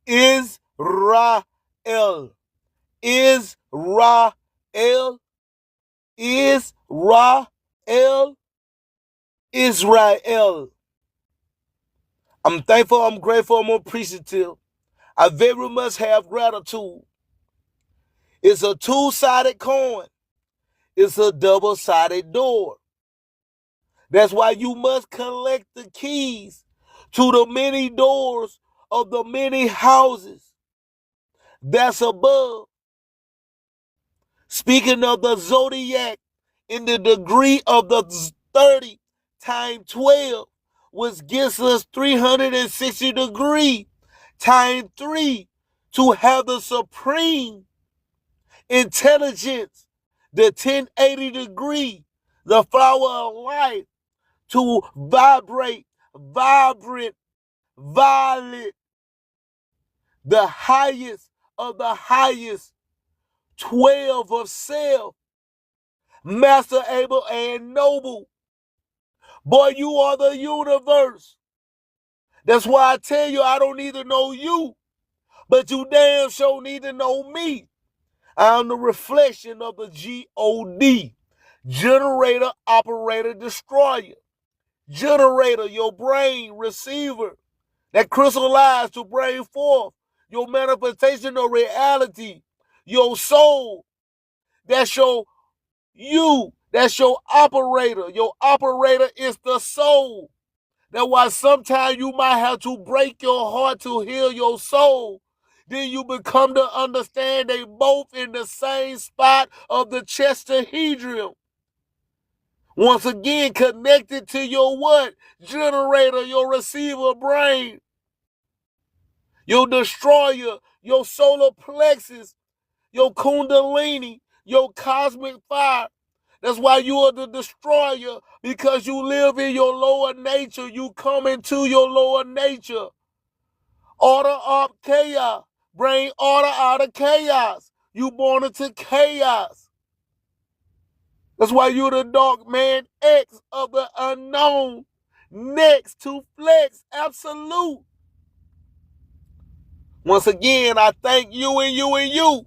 Speaker 1: is Israel, Israel, Israel. I'm thankful, I'm grateful, I'm appreciative. I very much have gratitude. It's a two-sided coin. It's a double-sided door. That's why you must collect the keys to the many doors of the many houses that's above. Speaking of the zodiac, in the degree of the 30 times 12, which gives us 360 degrees times 3 to have the supreme intelligence, the 1080 degree, the flower of life, to vibrate, vibrant, violet, the highest of the highest, 12 of self, master able and noble. Boy, you are the universe. That's why I tell you I don't need to know you, but you damn sure need to know me. I'm the reflection of the G-O-D, generator, operator, destroyer. Generator, your brain receiver that crystallizes to bring forth your manifestation of reality, your soul. That's your you. That's your operator. Your operator is the soul. That's why sometimes you might have to break your heart to heal your soul. Then you become to understand they both in the same spot of the chestahedron. Once again, connected to your what? Generator, your receiver brain, your destroyer, your solar plexus, your kundalini, your cosmic fire. That's why you are the destroyer, because you live in your lower nature. You come into your lower nature. Order up chaos. Bring order out of chaos. You born into chaos. That's why you're the dark man X of the unknown. Next to flex. Absolute. Once again, I thank you and you and you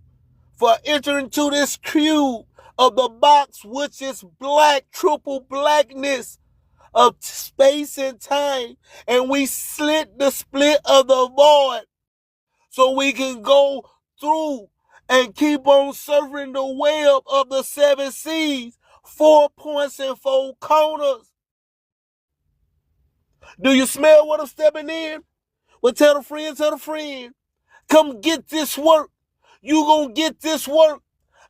Speaker 1: for entering to this cube of the box, which is black, triple blackness of space and time. And we slit the split of the void so we can go through and keep on surfing the web of the 7 seas, 4 points and 4 corners. Do you smell what I'm stepping in? Well, tell a friend. Come get this work. You gonna get this work.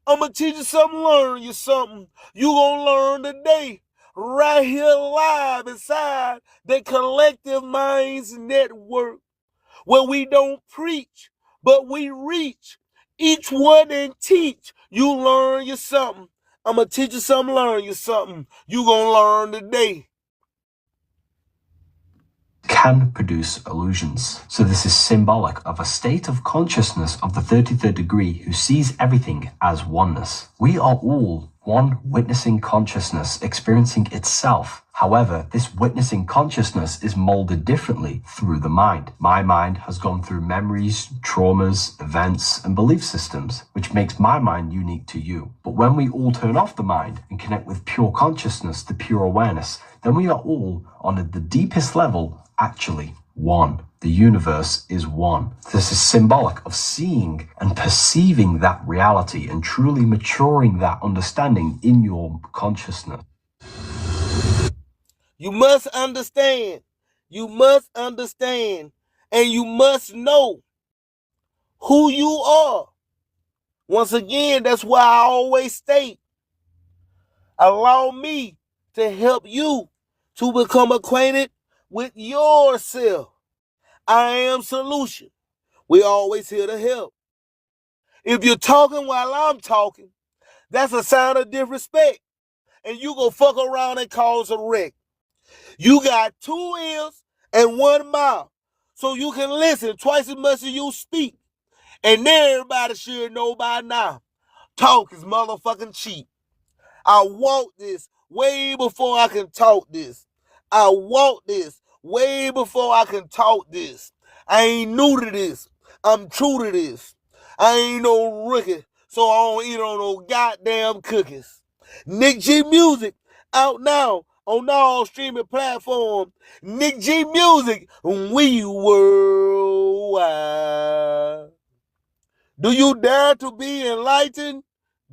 Speaker 1: I'm gonna teach you something, learn you something. You gonna learn today, right here live inside the Collective Minds Network, where we don't preach, but we reach each one and teach. You learn you something. I'm gonna teach you something, learn you something. You gonna learn today.
Speaker 3: Can produce illusions. So this is symbolic of a state of consciousness of the 33rd degree who sees everything as oneness. We are all one witnessing consciousness experiencing itself. However, this witnessing consciousness is molded differently through the mind. My mind has gone through memories, traumas, events, and belief systems, which makes my mind unique to you. But when we all turn off the mind and connect with pure consciousness, the pure awareness, then we are all on the deepest level actually one. The universe is one. This is symbolic of seeing and perceiving that reality and truly maturing that understanding in your consciousness.
Speaker 1: You must understand. You must understand. And you must know who you are. Once again, that's why I always state, allow me to help you to become acquainted with yourself. I am solution. We always here to help. If you're talking while I'm talking, that's a sign of disrespect. And you go fuck around and cause a wreck. You got 2 ears and 1 mouth, so you can listen twice as much as you speak. And everybody should know by now, talk is motherfucking cheap. I walk this way before I can talk this. I walk this way before I can talk this. I ain't new to this. I'm true to this. I ain't no rookie, so I don't eat on no goddamn cookies. Nick G Music out now on all streaming platforms. Nick G Music, we worldwide. Do you dare to be enlightened?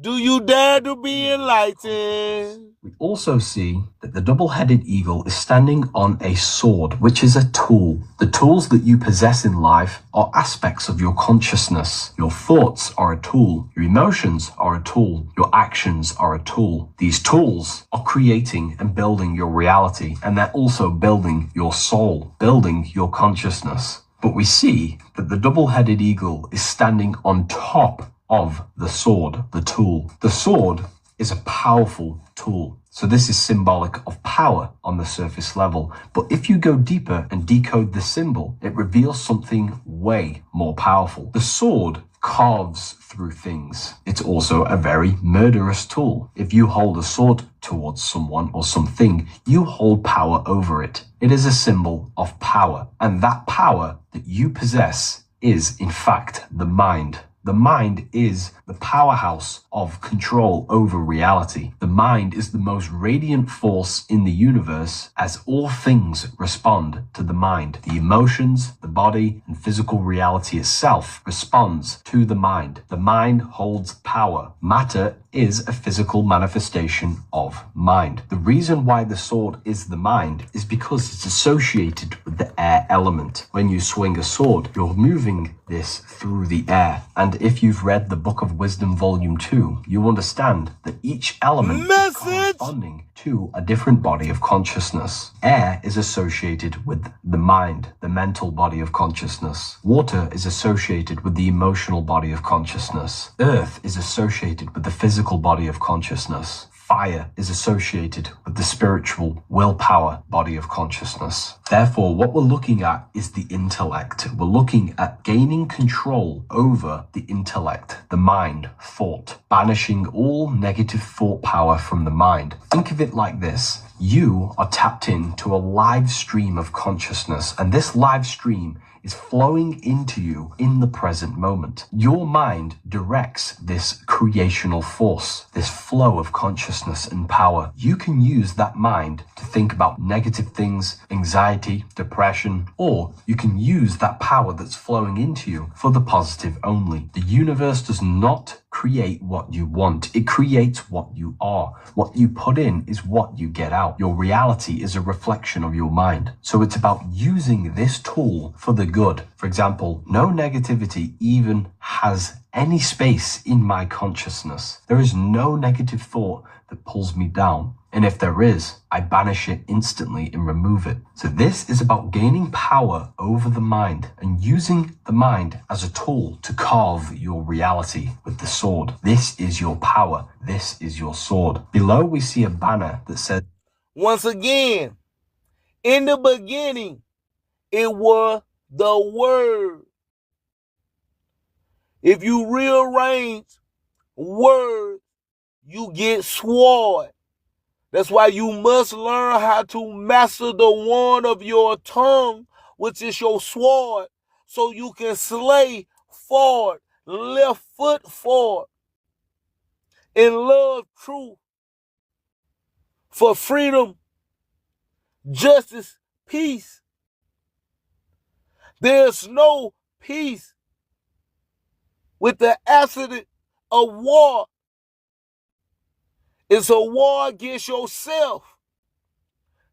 Speaker 1: Do you dare to be enlightened?
Speaker 3: We also see that the double-headed eagle is standing on a sword, which is a tool. The tools that you possess in life are aspects of your consciousness. Your thoughts are a tool. Your emotions are a tool. Your actions are a tool. These tools are creating and building your reality, and they're also building your soul, building your consciousness. But we see that the double-headed eagle is standing on top of the sword, the tool. The sword is a powerful tool. So this is symbolic of power on the surface level. But if you go deeper and decode the symbol, it reveals something way more powerful. The sword carves through things. It's also a very murderous tool. If you hold a sword towards someone or something, you hold power over it. It is a symbol of power. And that power that you possess is, in fact, the mind. The mind is the powerhouse of control over reality. The mind is the most radiant force in the universe, as all things respond to the mind. The emotions, the body, and physical reality itself responds to the mind. The mind holds power. Matter is a physical manifestation of mind. The reason why the sword is the mind is because it's associated with the air element. When you swing a sword, you're moving this through the air. And if you've read the Book of Wisdom Volume 2, you understand that each element is corresponding to a different body of consciousness. Air is associated with the mind, the mental body of consciousness. Water is associated with the emotional body of consciousness. Earth is associated with the physical body of consciousness. Fire is associated with the spiritual willpower body of consciousness. Therefore, what we're looking at is the intellect. We're looking at gaining control over the intellect, the mind, thought, banishing all negative thought power from the mind. Think of it like this. You are tapped into a live stream of consciousness, and this live stream is flowing into you in the present moment. Your mind directs this creational force, this flow of consciousness and power. You can use that mind to think about negative things, anxiety, depression, or you can use that power that's flowing into you for the positive only. The universe does not create what you want. It creates what you are. What you put in is what you get out. Your reality is a reflection of your mind. So it's about using this tool for the good. For example, no negativity even has any space in my consciousness. There is no negative thought that pulls me down. And if there is, I banish it instantly and remove it. So this is about gaining power over the mind and using the mind as a tool to carve your reality with the sword. This is your power. This is your sword. Below we see a banner that says,
Speaker 1: once again, in the beginning, it was the Word. If you rearrange words, you get sword. That's why you must learn how to master the one of your tongue, which is your sword, so you can slay forward, left foot forward, in love, truth, for freedom, justice, peace. There's no peace with the accident of war. It's a war against yourself.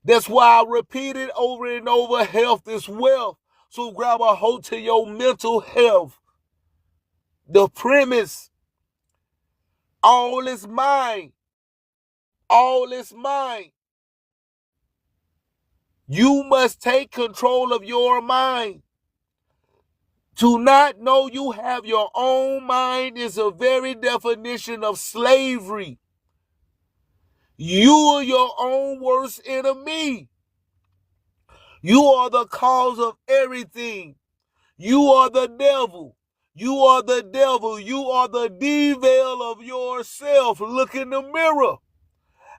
Speaker 1: That's why I repeat it over and over, health is wealth. So grab a hold to your mental health. The premise, all is mine. All is mine. You must take control of your mind. To not know you have your own mind is a very definition of slavery. You are your own worst enemy. You are the cause of everything. You are the devil. You are the devil. You are the devil of yourself. Look in the mirror.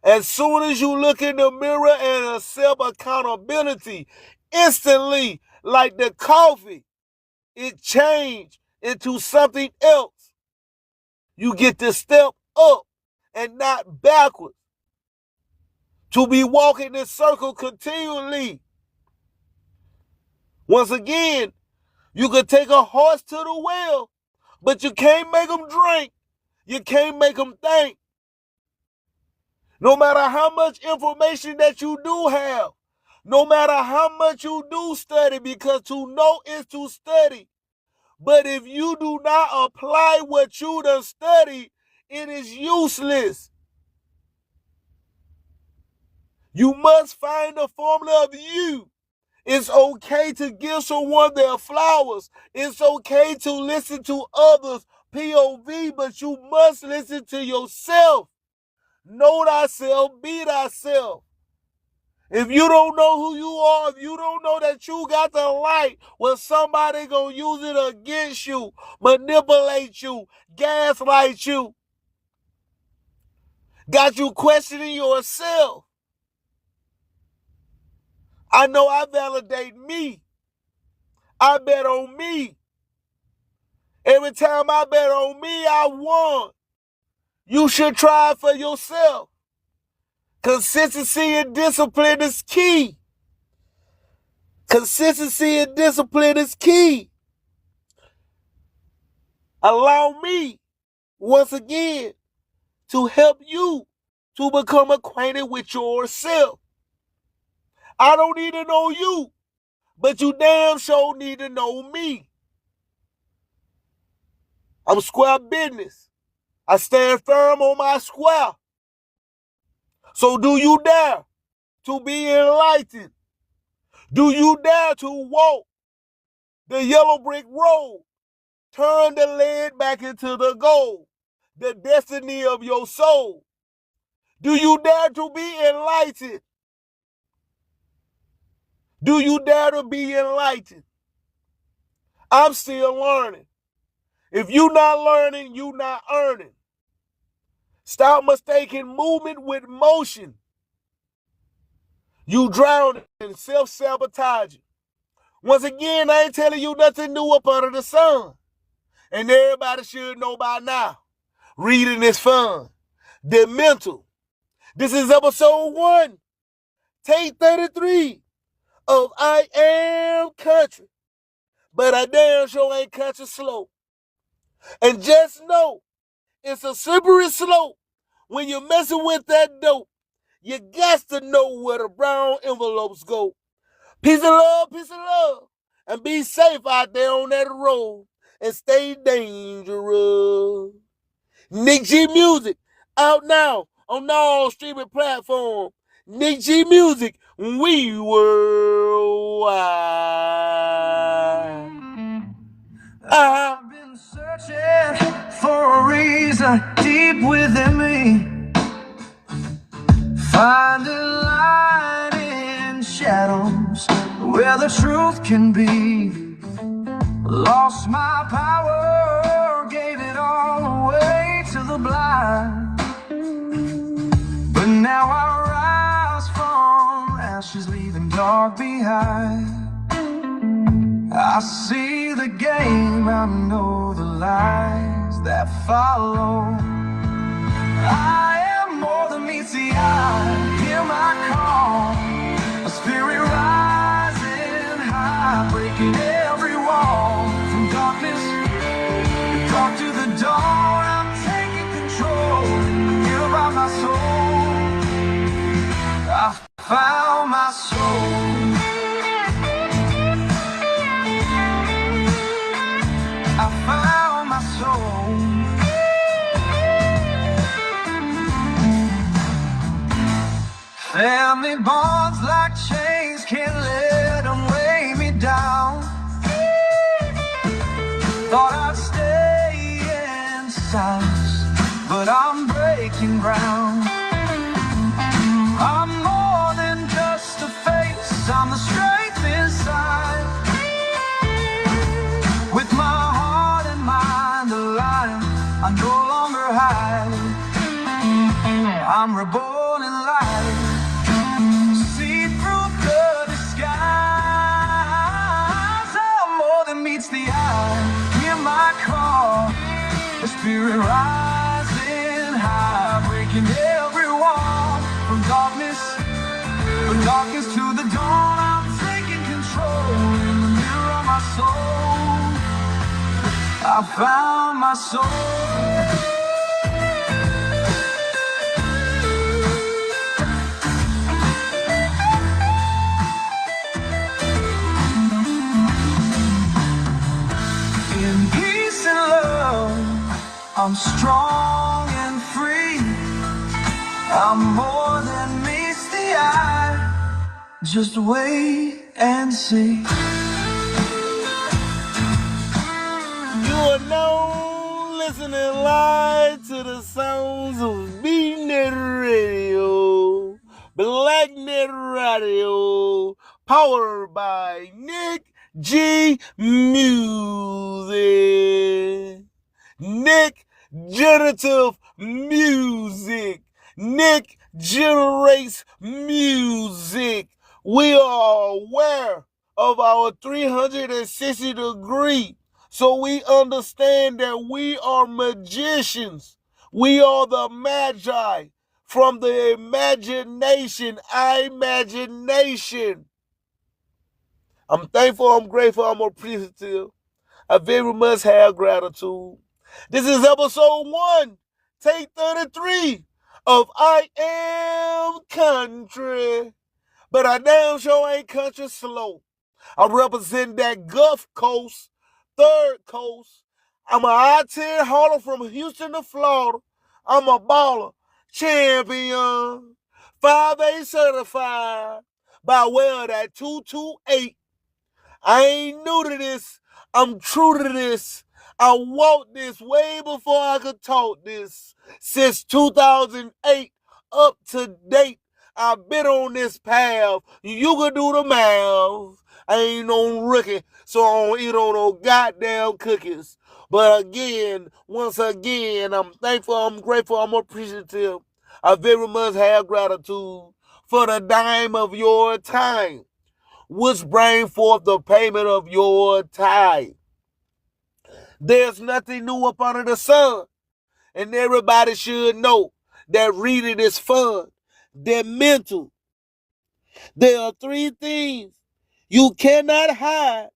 Speaker 1: As soon as you look in the mirror and accept accountability, instantly, like the coffee, it changed into something else. You get to step up and not backwards. To be walking in circle continually. Once again, you could take a horse to the well, but you can't make him drink. You can't make them think. No matter how much information that you do have, no matter how much you do study, because to know is to study. But if you do not apply what you done studied, it is useless. You must find the formula of you. It's okay to give someone their flowers. It's okay to listen to others' POV, but you must listen to yourself. Know thyself, be thyself. If you don't know who you are, if you don't know that you got the light, well, somebody gonna use it against you, manipulate you, gaslight you. Got you questioning yourself. I know I validate me. I bet on me. Every time I bet on me, I won. You should try for yourself. Consistency and discipline is key. Consistency and discipline is key. Allow me, once again, to help you to become acquainted with yourself. I don't need to know you, but you damn sure need to know me. I'm square business. I stand firm on my square. So do you dare to be enlightened? Do you dare to walk the yellow brick road? Turn the lead back into the gold, the destiny of your soul. Do you dare to be enlightened? Do you dare to be enlightened? I'm still learning. If you're not learning, you're not earning. Stop mistaking movement with motion. You drown in self-sabotaging. Once again, I ain't telling you nothing new up under the sun. And everybody should know by now. Reading is fun. The mental. This is episode 1. Take 33 of I Am Country. But I damn sure ain't country slow. And just know, it's a slippery slope. When you're messing with that dope, you got to know where the brown envelopes go. Peace and love, and be safe out there on that road, and stay dangerous. Nick G Music, out now on all streaming platforms. Nick G Music, we worldwide.
Speaker 2: I've been searching for a reason deep within me, finding light in shadows where the truth can be. Lost my power, gave it all away to the blind, but now I rise from ashes, leaving dark behind. I see the game, I know the lies that follow. I am more than meets the eye. Hear my call, a spirit rising high, breaking every wall. From darkness, dark to the dawn, I'm taking control. Here by my soul, I found my soul. I found my soul. Family bonds like chains, can't let them weigh me down. Thought I'd stay in silence, but I'm breaking ground. I'm more than just a face, I'm the strength inside. With my heart and mind aligned, I no longer hide. I'm reborn in light. See through the disguise. I'm more than meets the eye. Hear my call, the spirit rising high, breaking every wall. From darkness to the dawn, I'm taking control. In the mirror of my soul, I found my soul. I'm strong and free. I'm more than meets the eye. Just wait and see.
Speaker 1: You are now listening live to the sounds of B-Net Radio, Blacknet Radio, powered by Nick G Music. Nick Generative Music. Nick generates music. We are aware of our 360 degree. So we understand that we are magicians. We are the magi from the imagination. I'm thankful, I'm grateful, I'm appreciative. I very much have gratitude. This is episode 1, take 33 of I Am Country. But I damn sure ain't country slow. I represent that Gulf Coast, Third Coast. I'm a I-10 hauler from Houston to Florida. I'm a baller, champion, 5A certified by way of that 228. I ain't new to this. I'm true to this. I walked this way before I could talk this. Since 2008 up to date, I've been on this path. You can do the math. I ain't no rookie, so I don't eat on no goddamn cookies. But again, once again, I'm thankful, I'm grateful, I'm appreciative. I very much have gratitude for the dime of your time, which bring forth the payment of your tithe. There's nothing new up under the sun, and everybody should know that reading is fun. They're mental. There are 3 things you cannot hide.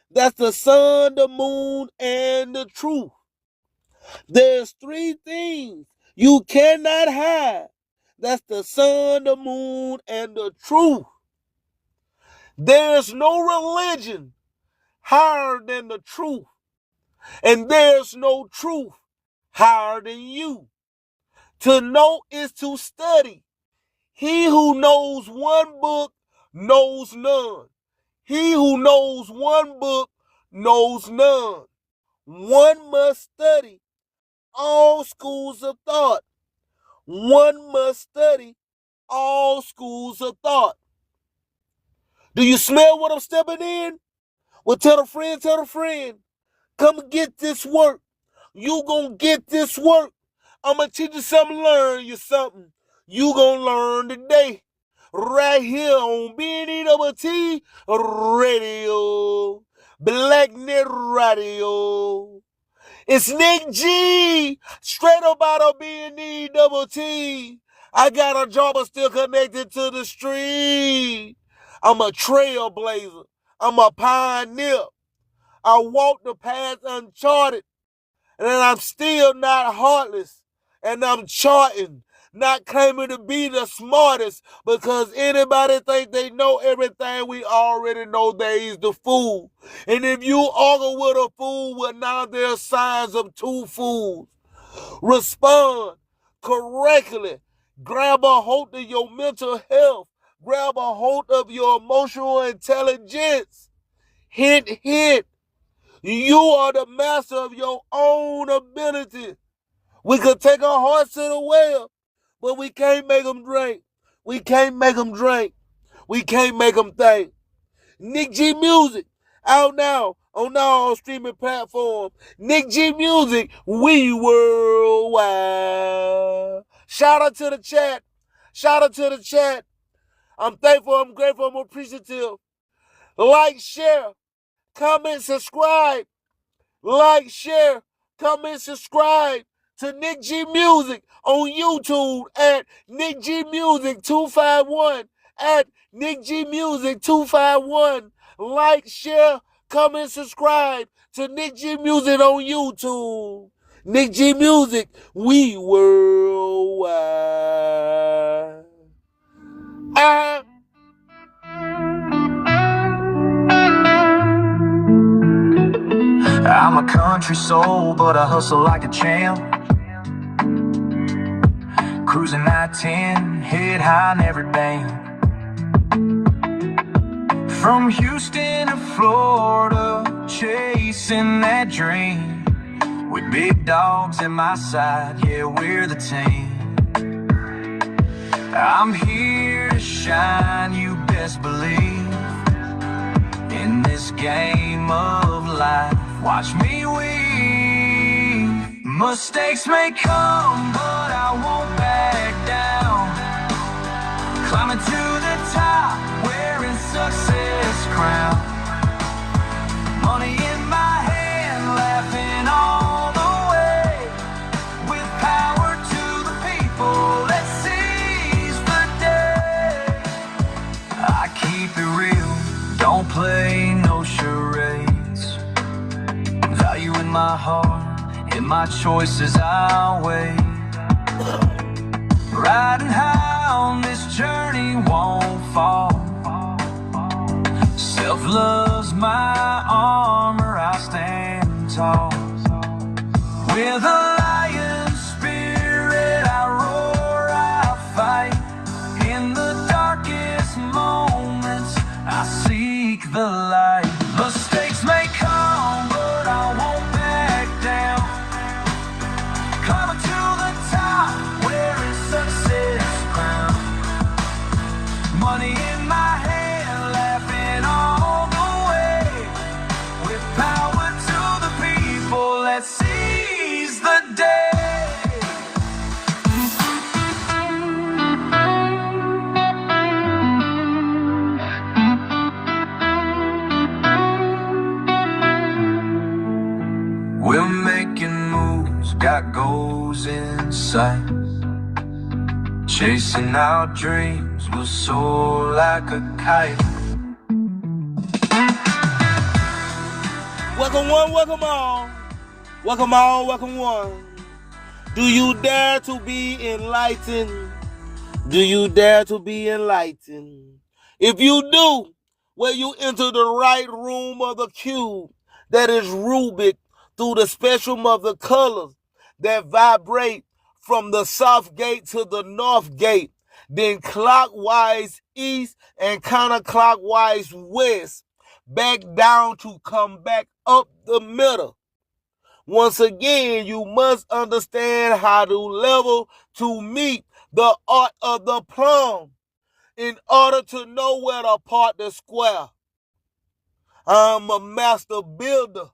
Speaker 1: That's the sun, the moon, and the truth. There's 3 things you cannot hide. That's the sun, the moon, and the truth. There's no religion higher than the truth. And there's no truth higher than you. To know is to study. He who knows one book knows none. He who knows one book knows none. One must study all schools of thought. One must study all schools of thought. Do you smell what I'm stepping in? Well, tell a friend, come get this work. You gonna get this work. I'm gonna teach you something, learn you something. You gonna learn today. Right here on BNEWT Radio. Blacknet Radio. It's Nick G. Straight up out of BNEWT. I got a job but still connected to the street. I'm a trailblazer. I'm a pioneer. I walk the path uncharted. And I'm still not heartless. And I'm charting, not claiming to be the smartest, because anybody think they know everything, we already know they's the fool. And if you argue with a fool, well, now there's signs of 2 fools. Respond correctly. Grab a hold of your mental health. Grab a hold of your emotional intelligence. Hint, hint. You are the master of your own ability. We could take our hearts to the well, but we can't make them drink. We can't make them drink. We can't make them think. Nick G Music, out now on all streaming platforms. Nick G Music, we worldwide. Shout out to the chat. Shout out to the chat. I'm thankful, I'm grateful, I'm appreciative. Like, share, comment, subscribe. Like, share, comment, subscribe to Nick G Music on YouTube at Nick G Music 251. At Nick G Music 251. Like, share, comment, subscribe to Nick G Music on YouTube. Nick G Music, we worldwide.
Speaker 2: I'm a a country soul, but I hustle like a champ. Cruising I-10, head high, never down. From Houston to Florida, chasing that dream. With big dogs at my side, yeah, we're the team. I'm here to shine, you best believe. In this game of life, watch me weave. Mistakes may come, but I won't back down. Climbing to the top, wearing success crown. Money in my hand, laughing all the way. With power to the people, let's seize the day. I keep it real, don't play no charades. Value in my heart, in my choices I'll weigh. Riding high on this journey, won't fall. Self-love's my armor, I stand tall. With a lion's spirit, I roar, I fight. In the darkest moments, I seek the light. Mistakes may come, but I won't back down. Climbing to the top, wearing success crown. Money in my hand, laughing all the way. With power to the people, let's seize the day. We're making moves, got goals in sight. Chasing our dreams, we'll soar like a kite.
Speaker 1: Welcome one, welcome all. Welcome all, welcome one. Do you dare to be enlightened? Do you dare to be enlightened? If you do, well, you enter the right room of the cube that is rubic through the spectrum of the colors that vibrate from the south gate to the north gate, then clockwise east and counterclockwise west, back down to come back up the middle. Once again, you must understand how to level to meet the art of the plumb in order to know where to part the square. I'm a master builder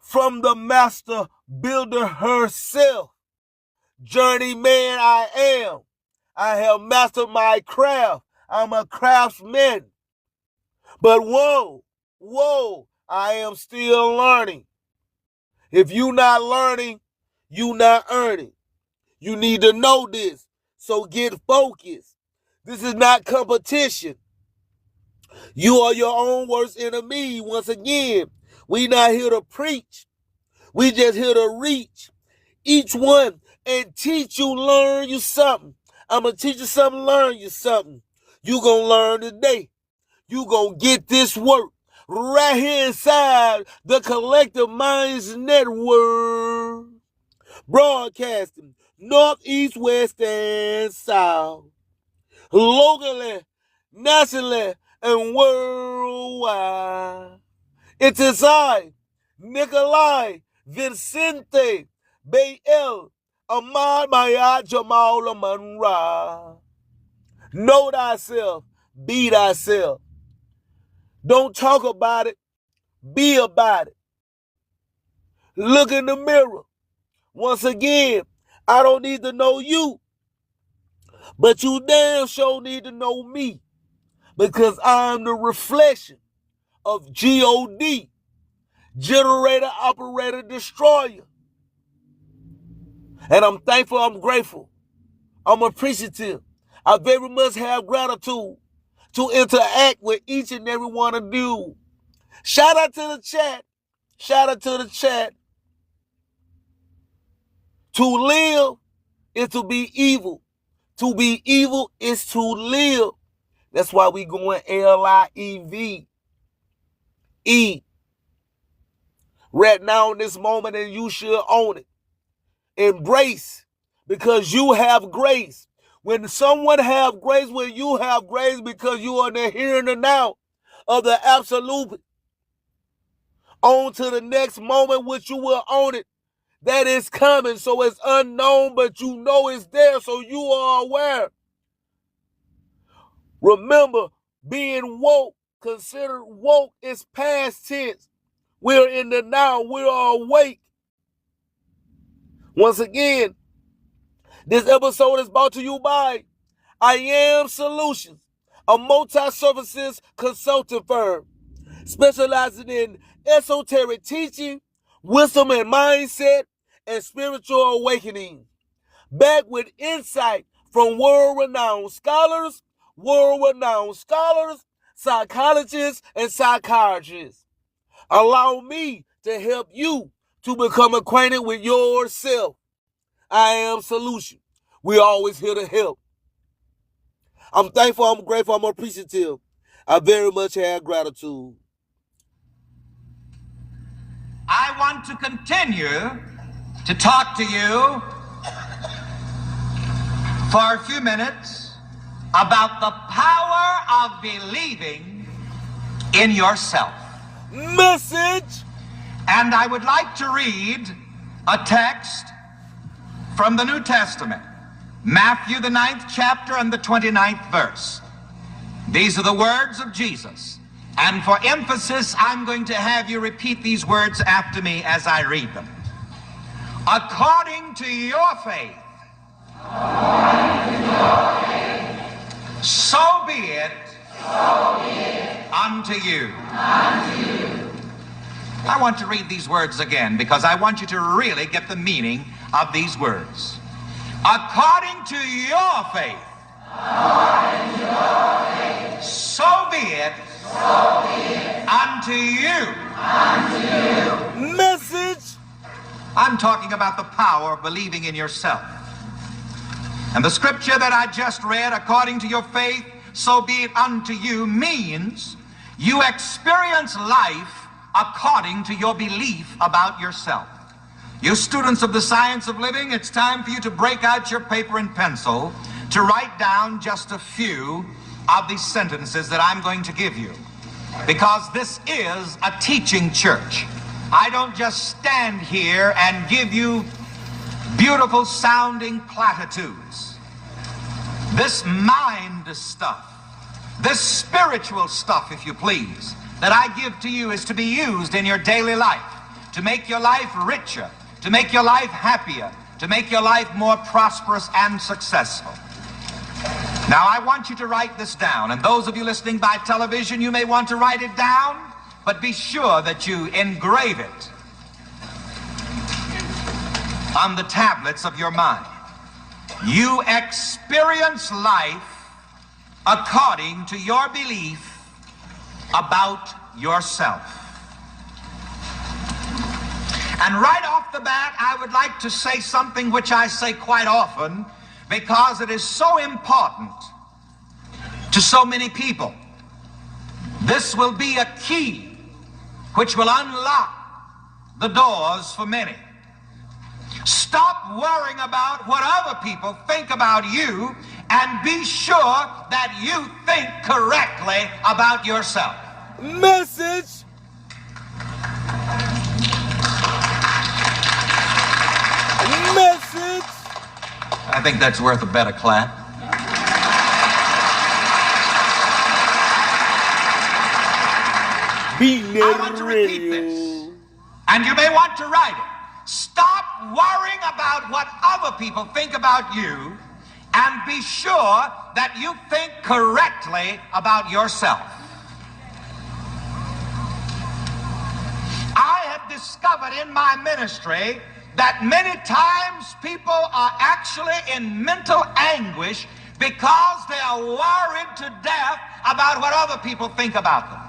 Speaker 1: from the master builder herself. Journeyman I am. I have mastered my craft. I'm a craftsman. But whoa, I am still learning. If you not learning, you not earning. You need to know this. So get focused. This is not competition. You are your own worst enemy. Once again, we not here to preach. We just here to reach each one and teach you, learn you something. I'm going to teach you something, learn you something. You going to learn today. You going to get this work right here inside the Collective Minds Network. Broadcasting north, east, west, and south. Locally, nationally, and worldwide. It is I, Nikolai Vicente Bayel Ahmad Mayat Jamal Manra. Know thyself, be thyself. Don't talk about it, be about it. Look in the mirror. Once again, I don't need to know you, but you damn sure need to know me, because I'm the reflection of G-O-D, Generator, Operator, Destroyer. And I'm thankful, I'm grateful, I'm appreciative. I very much have gratitude to interact with each and every one of you. Shout out to the chat. Shout out to the chat. To live is to be evil. To be evil is to live. That's why we going L-I-E-V. E. right now in this moment, and you should own it. Embrace, because you have grace. When someone have grace, when you have grace, because you are the here and the now of the absolute. On to the next moment, which you will own it. That is coming, so it's unknown, but you know it's there, so you are aware. Remember, being woke, considered woke, is past tense. We're in the now, we are awake. Once again, this episode is brought to you by I Am Solutions, a multi-services consulting firm specializing in esoteric teaching, wisdom and mindset, and spiritual awakening. Back with insight from world-renowned scholars, psychologists, and psychiatrists. Allow me to help you to become acquainted with yourself. I Am Solution. We're always here to help. I'm thankful, I'm grateful, I'm appreciative. I very much have gratitude.
Speaker 4: I want to continue to talk to you for a few minutes about the power of believing in yourself.
Speaker 1: Message!
Speaker 4: And I would like to read a text from the New Testament, Matthew, the 9th chapter and the 29th verse. These are the words of Jesus. And for emphasis, I'm going to have you repeat these words after me as I read them. According to your faith, so be it, unto you. I want to read these words again because I want you to really get the meaning of these words. According to your faith, so be it, unto you.
Speaker 1: Message!
Speaker 4: I'm talking about the power of believing in yourself. And the scripture that I just read, according to your faith, so be it unto you, means you experience life according to your belief about yourself. You students of the science of living, it's time for you to break out your paper and pencil to write down just a few of these sentences that I'm going to give you. Because this is a teaching church. I don't just stand here and give you beautiful sounding platitudes. This mind stuff, this spiritual stuff, if you please, that I give to you is to be used in your daily life, to make your life richer, to make your life happier, to make your life more prosperous and successful. Now, I want you to write this down, and those of you listening by television, you may want to write it down, but be sure that you engrave it on the tablets of your mind. You experience life according to your belief about yourself. And right off the bat, I would like to say something which I say quite often because it is so important to so many people. This will be a key which will unlock the doors for many. Stop worrying about what other people think about you and be sure that you think correctly about yourself.
Speaker 1: Message! Message!
Speaker 4: I think that's worth a better clap. I want to repeat this, and you may want to write it. Stop worrying about what other people think about you and be sure that you think correctly about yourself. I have discovered in my ministry that many times people are actually in mental anguish because they are worried to death about what other people think about them.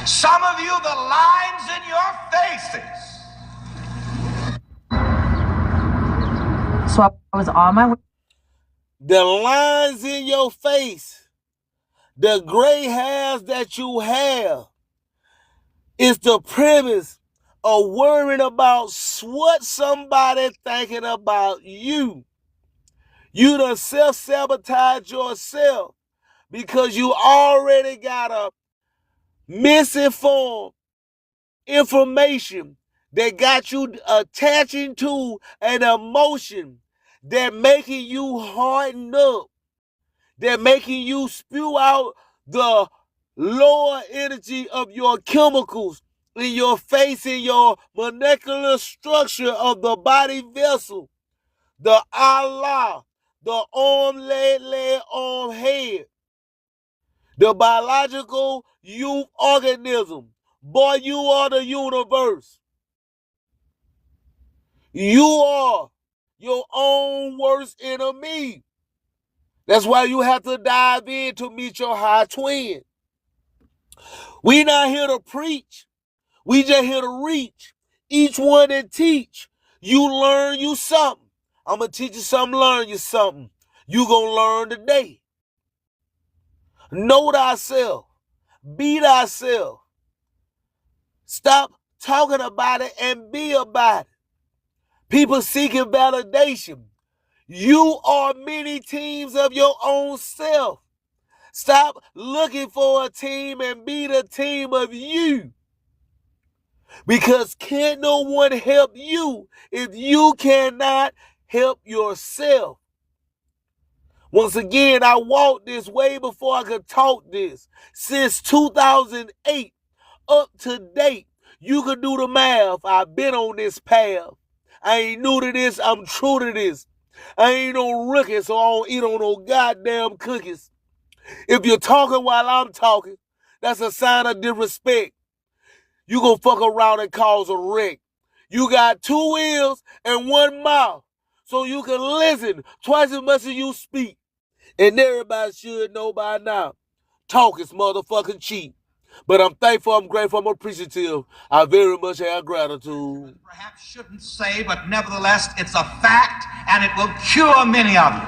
Speaker 4: Some of you, the lines in your faces.
Speaker 5: So I was on my way.
Speaker 1: The lines in your face. The gray hairs that you have is the premise of worrying about what somebody thinking about you. You done self-sabotage yourself because you already got a misinformed information that got you attaching to an emotion that making you harden up, that making you spew out the lower energy of your chemicals in your face, in your molecular structure of the body vessel, the Allah, the arm, leg, arm, head, the biological youth organism. Boy, you are the universe. You are your own worst enemy. That's why you have to dive in to meet your high twin. We not here to preach. We just here to reach. Each one and teach. You learn you something. I'm going to teach you something, learn you something. You going to learn today. Know thyself. Be thyself. Stop talking about it and be about it. People seeking validation. You are many teams of your own self. Stop looking for a team and be the team of you. Because can't no one help you if you cannot help yourself. Once again, I walked this way before I could talk this. Since 2008 up to date, you can do the math. I've been on this path. I ain't new to this. I'm true to this. I ain't no rookie, so I don't eat on no goddamn cookies. If you're talking while I'm talking, that's a sign of disrespect. You gonna fuck around and cause a wreck. You got 2 ears and 1 mouth, so you can listen twice as much as you speak. And everybody should know by now, talk is motherfucking cheap. But I'm thankful, I'm grateful, I'm appreciative. I very much have gratitude.
Speaker 4: Perhaps shouldn't say, but nevertheless, it's a fact, and it will cure many of you.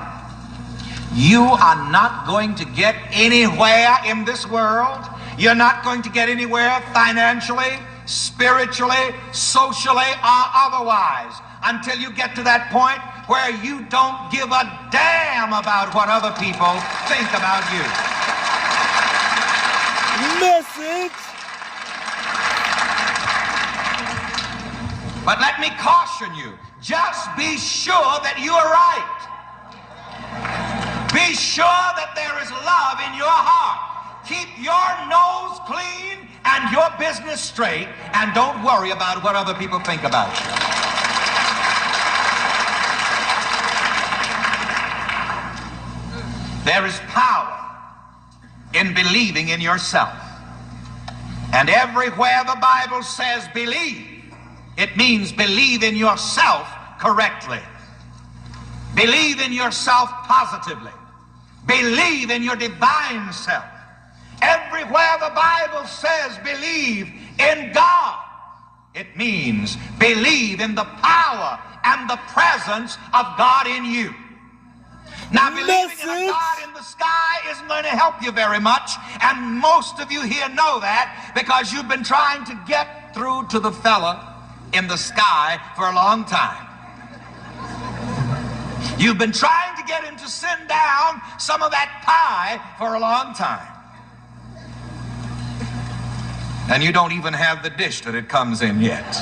Speaker 4: You are not going to get anywhere in this world. You're not going to get anywhere financially, spiritually, socially, or otherwise until you get to that point where you don't give a damn about what other people think about you.
Speaker 1: Message.
Speaker 4: But let me caution you, just be sure that you are right. Be sure that there is love in your heart. Keep your nose clean and your business straight, and don't worry about what other people think about you. There is power in believing in yourself. And everywhere the Bible says believe, it means believe in yourself correctly. Believe in yourself positively. Believe in your divine self. Everywhere the Bible says believe in God, it means believe in the power and the presence of God in you. Now, believing in a God in the sky isn't going to help you very much, and most of you here know that because you've been trying to get through to the fella in the sky for a long time. You've been trying to get him to send down some of that pie for a long time. And you don't even have the dish that it comes in yet.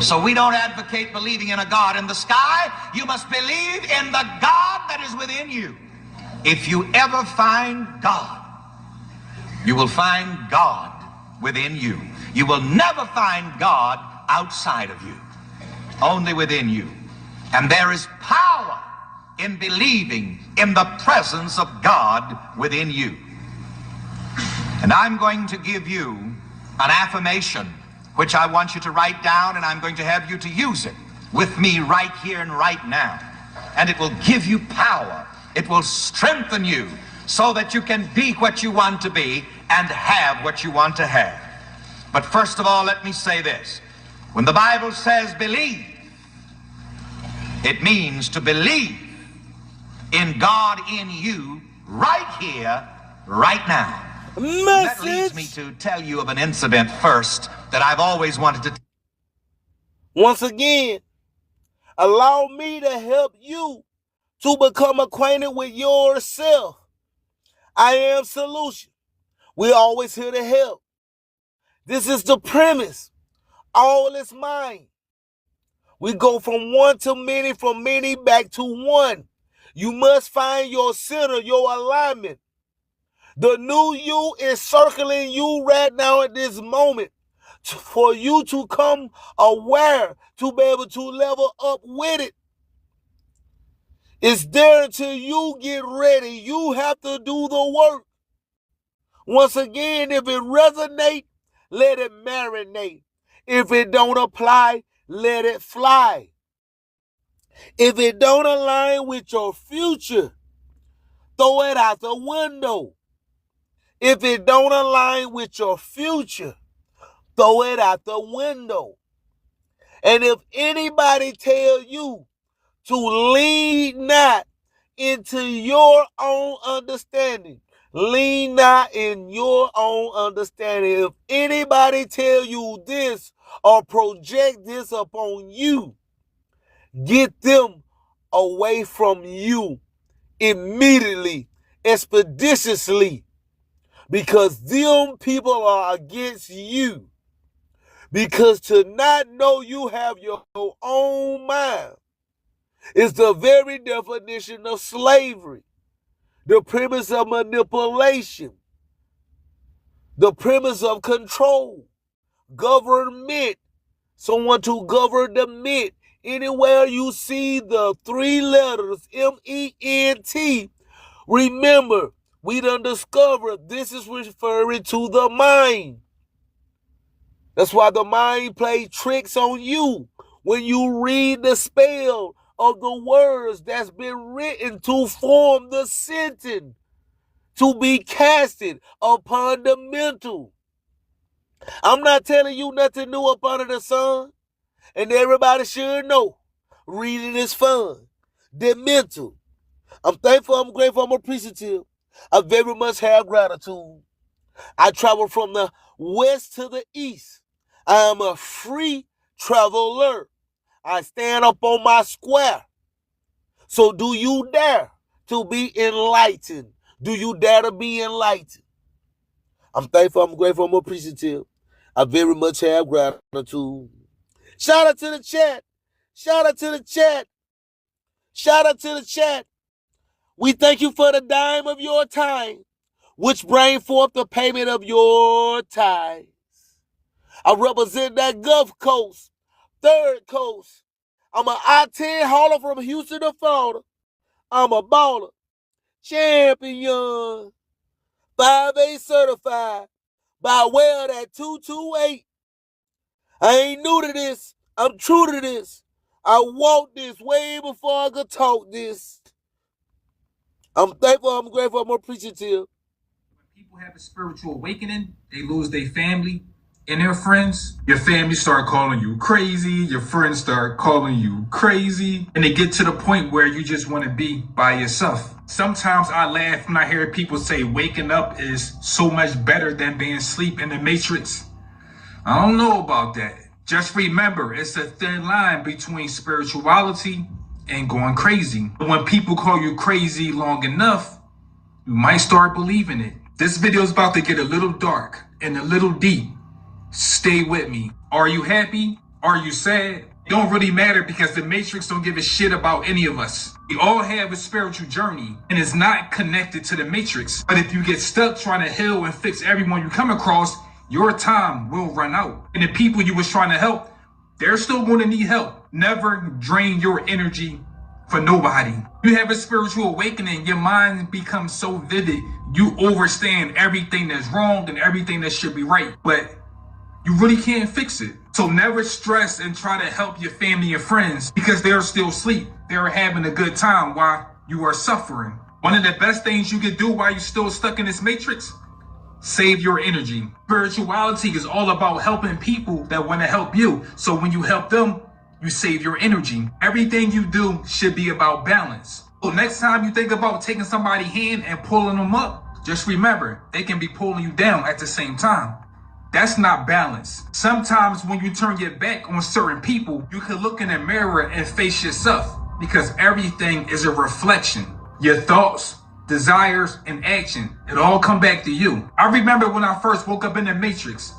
Speaker 4: So we don't advocate believing in a God in the sky. You must believe in the God that is within you. If you ever find God, you will find God within you. You will never find God outside of you, only within you. And there is power in believing in the presence of God within you. And I'm going to give you an affirmation which I want you to write down, and I'm going to have you to use it with me right here and right now. And it will give you power. It will strengthen you so that you can be what you want to be and have what you want to have. But first of all, let me say this. When the Bible says believe, it means to believe in God in you right here, right now. That leads me to tell you of an incident first that I've always wanted to.
Speaker 1: Once again, allow me to help you to become acquainted with yourself. I am solution. We're always here to help. This is the premise. All is mine. We go from one to many, from many back to one. You must find your center, your alignment. The new you is circling you right now at this moment for you to come aware, to be able to level up with it. It's there until you get ready. You have to do the work. Once again, if it resonates, let it marinate. If it don't apply, let it fly. If it don't align with your future, throw it out the window. If it don't align with your future, throw it out the window. And if anybody tell you to lean not into your own understanding, lean not in your own understanding. If anybody tell you this or project this upon you, get them away from you immediately, expeditiously, because them people are against you. Because to not know you have your own mind is the very definition of slavery, the premise of manipulation, the premise of control, government, someone to govern the mint. Anywhere you see the three letters MENT, remember, we done discovered this is referring to the mind. That's why the mind plays tricks on you when you read the spell of the words that's been written to form the sentence, to be casted upon the mental. I'm not telling you nothing new up under the sun, and everybody should know. Reading is fun. The mental. I'm thankful, I'm grateful, I'm appreciative. I very much have gratitude. I travel from the west to the east. I am a free traveler. I stand up on my square. So do you dare to be enlightened? Do you dare to be enlightened? I'm thankful, I'm grateful, I'm appreciative. I very much have gratitude. Shout out to the chat. Shout out to the chat. Shout out to the chat. We thank you for the dime of your time, which bring forth the payment of your tithes. I represent that Gulf Coast, Third Coast. I'm an I-10 hauler from Houston to Florida. I'm a baller, champion, 5A certified by way of that 228. I ain't new to this. I'm true to this. I walked this way before I could talk this. I'm thankful, I'm grateful, I'm appreciative.
Speaker 6: When people have a spiritual awakening, they lose their family and their friends. Your family start calling you crazy. Your friends start calling you crazy. And they get to the point where you just want to be by yourself. Sometimes I laugh when I hear people say waking up is so much better than being asleep in the matrix. I don't know about that. Just remember, it's a thin line between spirituality and going crazy. When people call you crazy long enough, you might start believing it. This video is about to get a little dark and a little deep. Stay with me. Are you happy? Are you sad? It don't really matter because the Matrix don't give a shit about any of us. We all have a spiritual journey and it's not connected to the Matrix. But if you get stuck trying to heal and fix everyone you come across, your time will run out. And the people you was trying to help, they're still going to need help. Never drain your energy for nobody. You have a spiritual awakening, your mind becomes so vivid, you understand everything that's wrong and everything that should be right. But you really can't fix it. So never stress and try to help your family and friends because they're still asleep. They're having a good time while you are suffering. One of the best things you can do while you're still stuck in this matrix, save your energy. Spirituality is all about helping people that want to help you. So when you help them, you save your energy. Everything you do should be about balance. So next time you think about taking somebody's hand and pulling them up, just remember, they can be pulling you down at the same time. That's not balance. Sometimes when you turn your back on certain people, you can look in the mirror and face yourself, because everything is a reflection. Your thoughts, desires, and action, it all come back to you. I remember when I first woke up in the Matrix,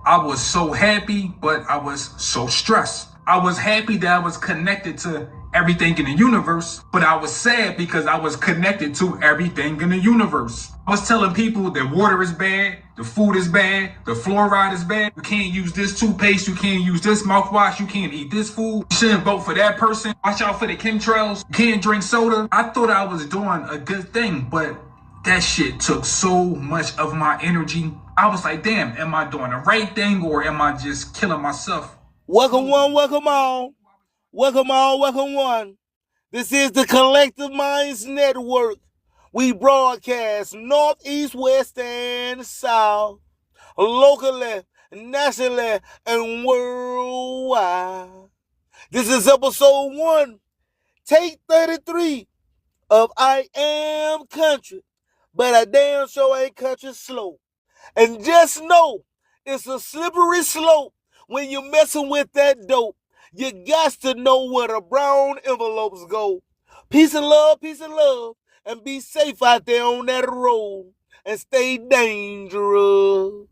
Speaker 6: I was so happy, but I was so stressed. I was happy that I was connected to everything in the universe, but I was sad because I was connected to everything in the universe. I was telling people that water is bad, the food is bad, the fluoride is bad, you can't use this toothpaste, you can't use this mouthwash, you can't eat this food, you shouldn't vote for that person, watch out for the chemtrails, you can't drink soda. I thought I was doing a good thing, but that shit took so much of my energy. I was like, damn, am I doing the right thing or am I just killing myself?
Speaker 1: Welcome one, welcome all. Welcome all, welcome one. This is the Collective Minds Network. We broadcast north, east, west, and south, locally, nationally, and worldwide. This is episode 1, take 33 of I Am Country, but I damn sure ain't country slow. And just know, it's a slippery slope when you're messing with that dope. You got to know where the brown envelopes go. Peace and love, and be safe out there on that road, and stay dangerous.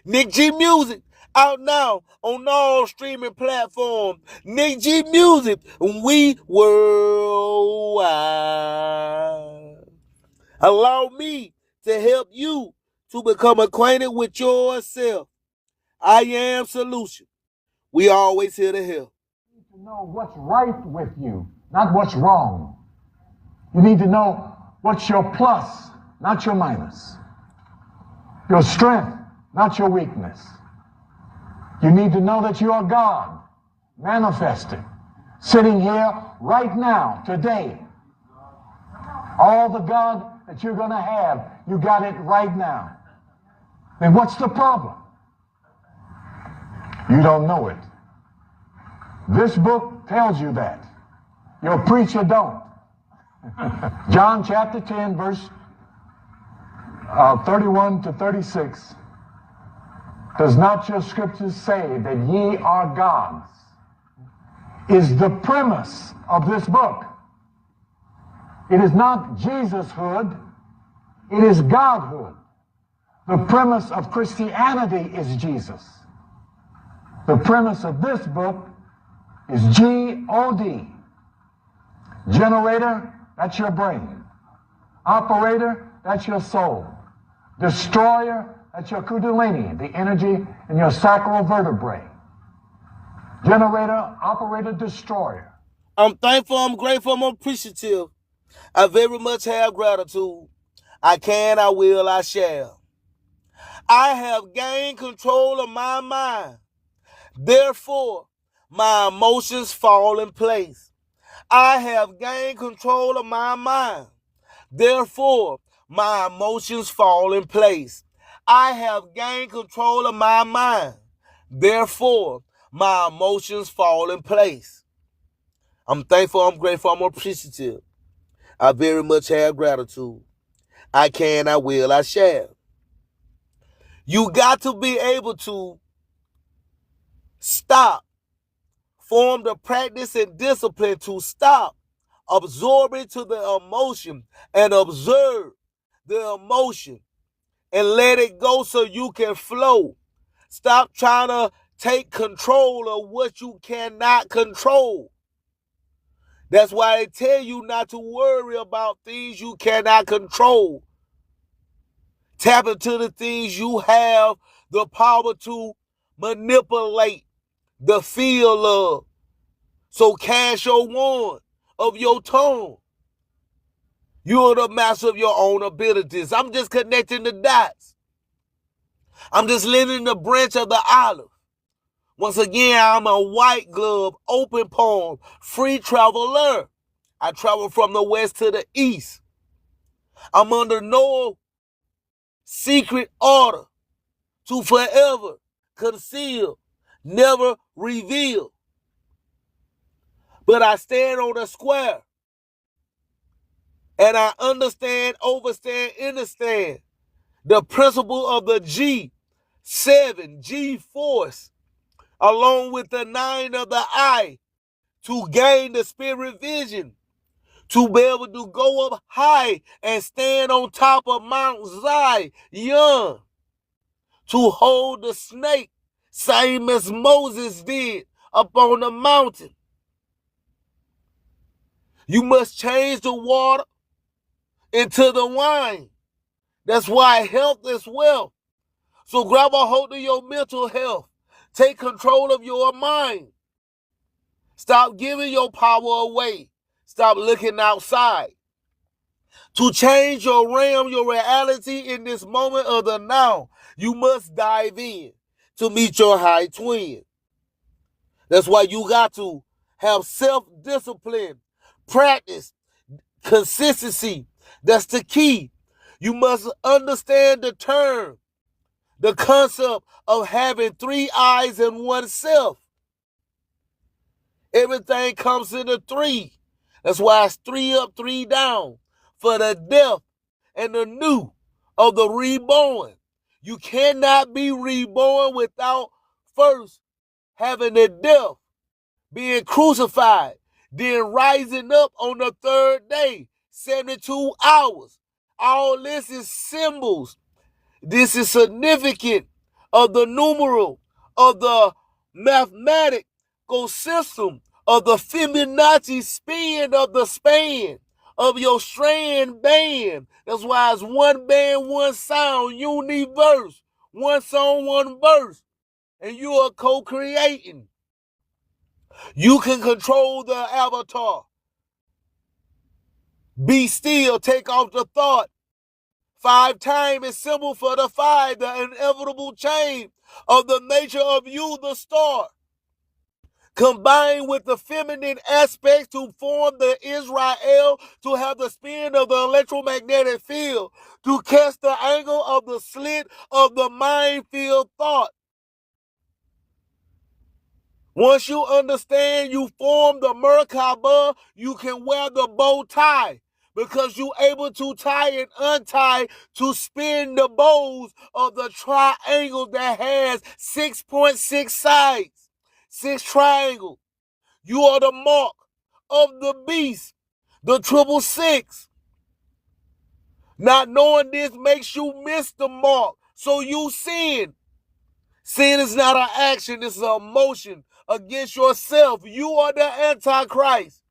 Speaker 1: Nick G Music, out now on all streaming platforms. Nick G Music, we worldwide. Allow me to help you to become acquainted with yourself. I am solution. We always here to help.
Speaker 7: You need to know what's right with you, not what's wrong. You need to know what's your plus, not your minus. Your strength, not your weakness. You need to know that you are God, manifesting, sitting here right now, today. All the God that you're going to have, you got it right now. Then what's the problem? You don't know it. This book tells you that. Your preacher don't. John chapter 10, verse 31 to 36. Does not your scriptures say that ye are gods? Is the premise of this book. It is not Jesushood, it is Godhood. The premise of Christianity is Jesus. The premise of this book is G-O-D. Generator, that's your brain. Operator, that's your soul. Destroyer, that's your kundalini, the energy in your sacral vertebrae. Generator, operator, destroyer.
Speaker 1: I'm thankful, I'm grateful, I'm appreciative. I very much have gratitude. I can, I will, I shall. I have gained control of my mind. Therefore, my emotions fall in place. I have gained control of my mind. Therefore, my emotions fall in place. I have gained control of my mind. Therefore, my emotions fall in place. I'm thankful, I'm grateful, I'm appreciative. I very much have gratitude. I can, I will, I shall. You got to be able to stop, form the practice and discipline to stop absorbing to the emotion and observe the emotion and let it go so you can flow. Stop trying to take control of what you cannot control. That's why they tell you not to worry about things you cannot control. Tap into the things you have the power to manipulate the feel of. So cast your wand of your tongue. You're the master of your own abilities. I'm just connecting the dots. I'm just lending the branch of the olive. Once again, I'm a white glove, open palm, free traveler. I travel from the west to the east. I'm under no secret order to forever conceal, never reveal. But I stand on a square And I understand, overstand, understand the principle of the G7, G force, along with the 9 of the I, to gain the spirit vision, to be able to go up high and stand on top of Mount Zion, to hold the snake, same as Moses did up on the mountain. You must change the water into the wine. That's why health is wealth. So grab a hold of your mental health. Take control of your mind. Stop giving your power away. Stop looking outside. To change your realm, your reality in this moment of the now, you must dive in to meet your high twin. That's why you got to have self-discipline, practice, consistency. That's the key. You must understand the term, the concept of having 3 eyes in oneself. Everything comes in a 3. That's why it's 3 up, 3 down. For the death and the new of the reborn. You cannot be reborn without first having the death, being crucified, then rising up on the 3rd day, 72 hours. All this is symbols. This is significant of the numeral, of the mathematical system, of the Fibonacci spin of the span, of your strand band. That's why it's one band, one sound, universe, one song, one verse. And you are co-creating. You can control the avatar. Be still, take off the thought. 5 times is symbol for the 5, the inevitable change of the nature of you, the star. Combined with the feminine aspects to form the Israel, to have the spin of the electromagnetic field, to catch the angle of the slit of the mind field thought. Once you understand, you form the Merkaba, you can wear the bow tie because you're able to tie and untie to spin the bows of the triangle that has 6.6 sides, 6 triangles. You are the mark of the beast, the 666. Not knowing this makes you miss the mark, so you sin. Sin is not an action, it's an emotion against yourself. You are the Antichrist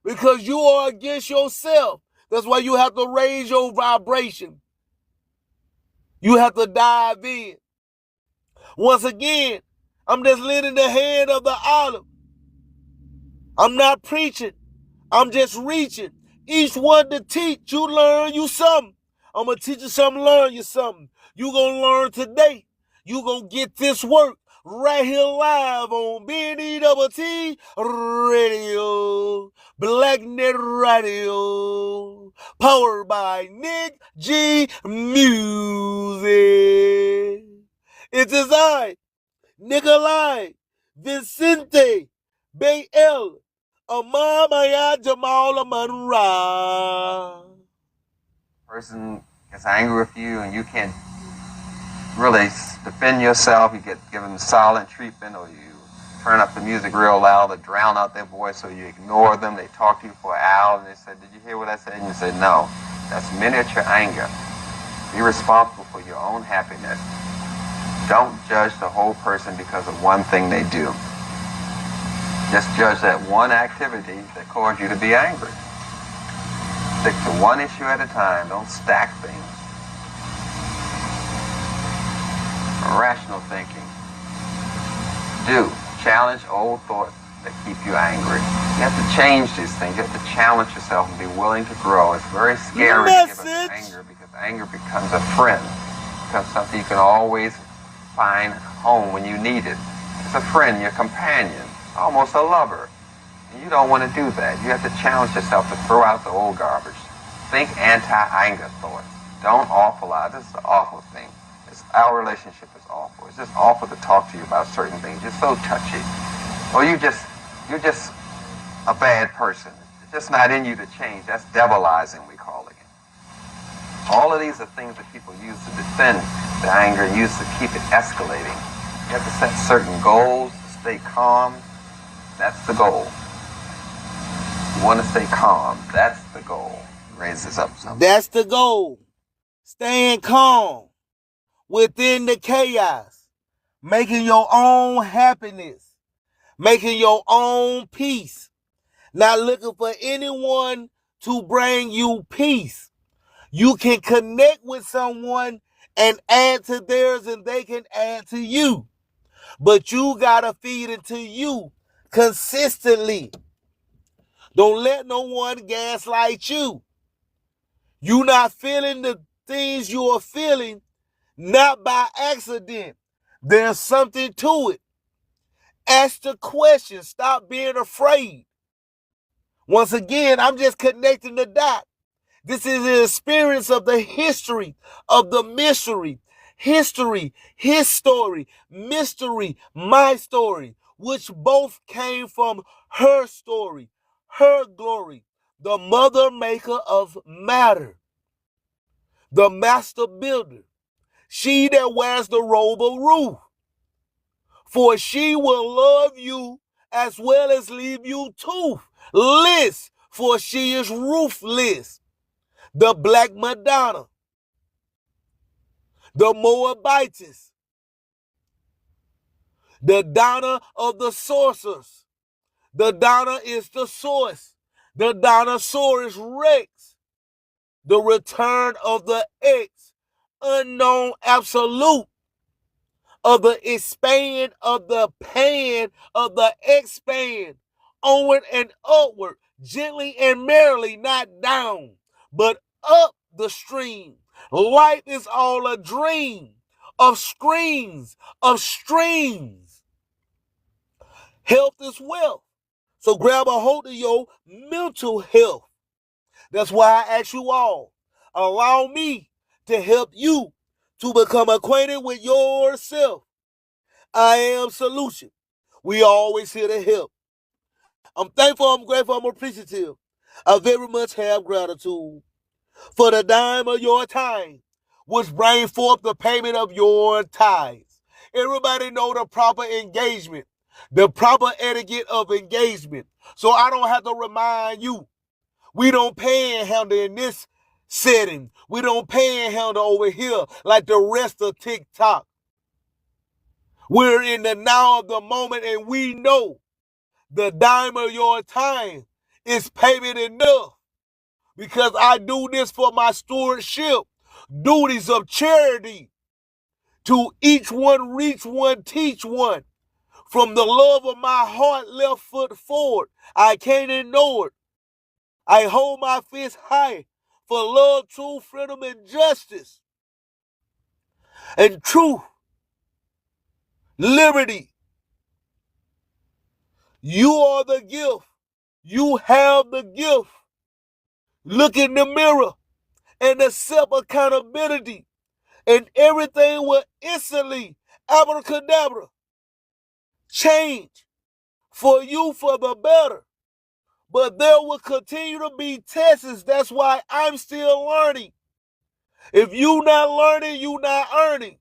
Speaker 1: because you are against yourself. That's why you have to raise your vibration. You have to dive in. Once again, I'm just lending the hand of the olive. I'm not preaching. I'm just reaching. Each one to teach. You learn you something. I'm going to teach you something, learn you something. You going to learn today. You going to get this work right here live on BNEWT Radio, Blacknet Radio, powered by Nick G Music. It is I, Nikolai Vicente Bayel, Amamaya Jamal Amanra.
Speaker 8: Person gets angry with you and you can't really defend yourself, you get given silent treatment, or you turn up the music real loud to drown out their voice, or you ignore them, they talk to you for an hour and they say, did you hear what I said? And you say, no. That's miniature anger. Be responsible for your own happiness. Don't judge the whole person because of one thing they do. Just judge that one activity that caused you to be angry. Stick to one issue at a time. Don't stack things. Rational thinking. Challenge old thoughts that keep you angry. You have to change these things. You have to challenge yourself and be willing to grow. It's very scary to give up anger because anger becomes a friend. It becomes something you can always find home when you need it. It's a friend, your companion, almost a lover. And you don't want to do that. You have to challenge yourself to throw out the old garbage. Think anti-anger thoughts. Don't awfulize. This is an awful thing. Our relationship is awful. It's just awful to talk to you about certain things. You're so touchy. Or you're just a bad person. It's just not in you to change. That's devilizing, we call it. All of these are things that people use to defend the anger and use to keep it escalating. You have to set certain goals to stay calm. That's the goal. You want to stay calm. That's the goal. Raises up something.
Speaker 1: That's the goal. Staying calm within the chaos. Making your own happiness. Making your own peace. Not looking for anyone to bring you peace. You can connect with someone and add to theirs, and they can add to you. But you gotta feed into you consistently. Don't let no one gaslight you. You not feeling the things you are feeling, not by accident. There's something to it. Ask the question. Stop being afraid. Once again, I'm just connecting the dots. This is the experience of the history of the mystery. History, his story, mystery, my story, which both came from her story, her glory, the mother maker of matter, the master builder, she that wears the robe of Ruth. For she will love you as well as leave you toothless, for she is ruthless. The Black Madonna, the Moabitess, the Donna of the sorcerers. The Donna is the source. The Dinosaurus Rex, the return of the X, unknown absolute of the expand of the pan of the expand, onward and upward, gently and merrily, not down, but up the stream. Life is all a dream of screens, of streams. Health is wealth. So grab a hold of your mental health. That's why I ask you all, allow me to help you to become acquainted with yourself. I am solution. We always here to help. I'm thankful, I'm grateful, I'm appreciative. I very much have gratitude for the dime of your time, which bring forth the payment of your tithes. Everybody know the proper engagement, the proper etiquette of engagement. So I don't have to remind you. We don't panhandle in this setting. We don't panhandle over here like the rest of TikTok. We're in the now of the moment, and we know the dime of your time is payment enough, because I do this for my stewardship, duties of charity, to each one reach one, teach one. From the love of my heart, left foot forward, I can't ignore it. I hold my fist high for love, truth, freedom, and justice. And truth, liberty. You are the gift. You have the gift. Look in the mirror and accept accountability, and everything will instantly, abracadabra, change for you for the better. But there will continue to be tests. That's why I'm still learning. If you not learning, you not earning.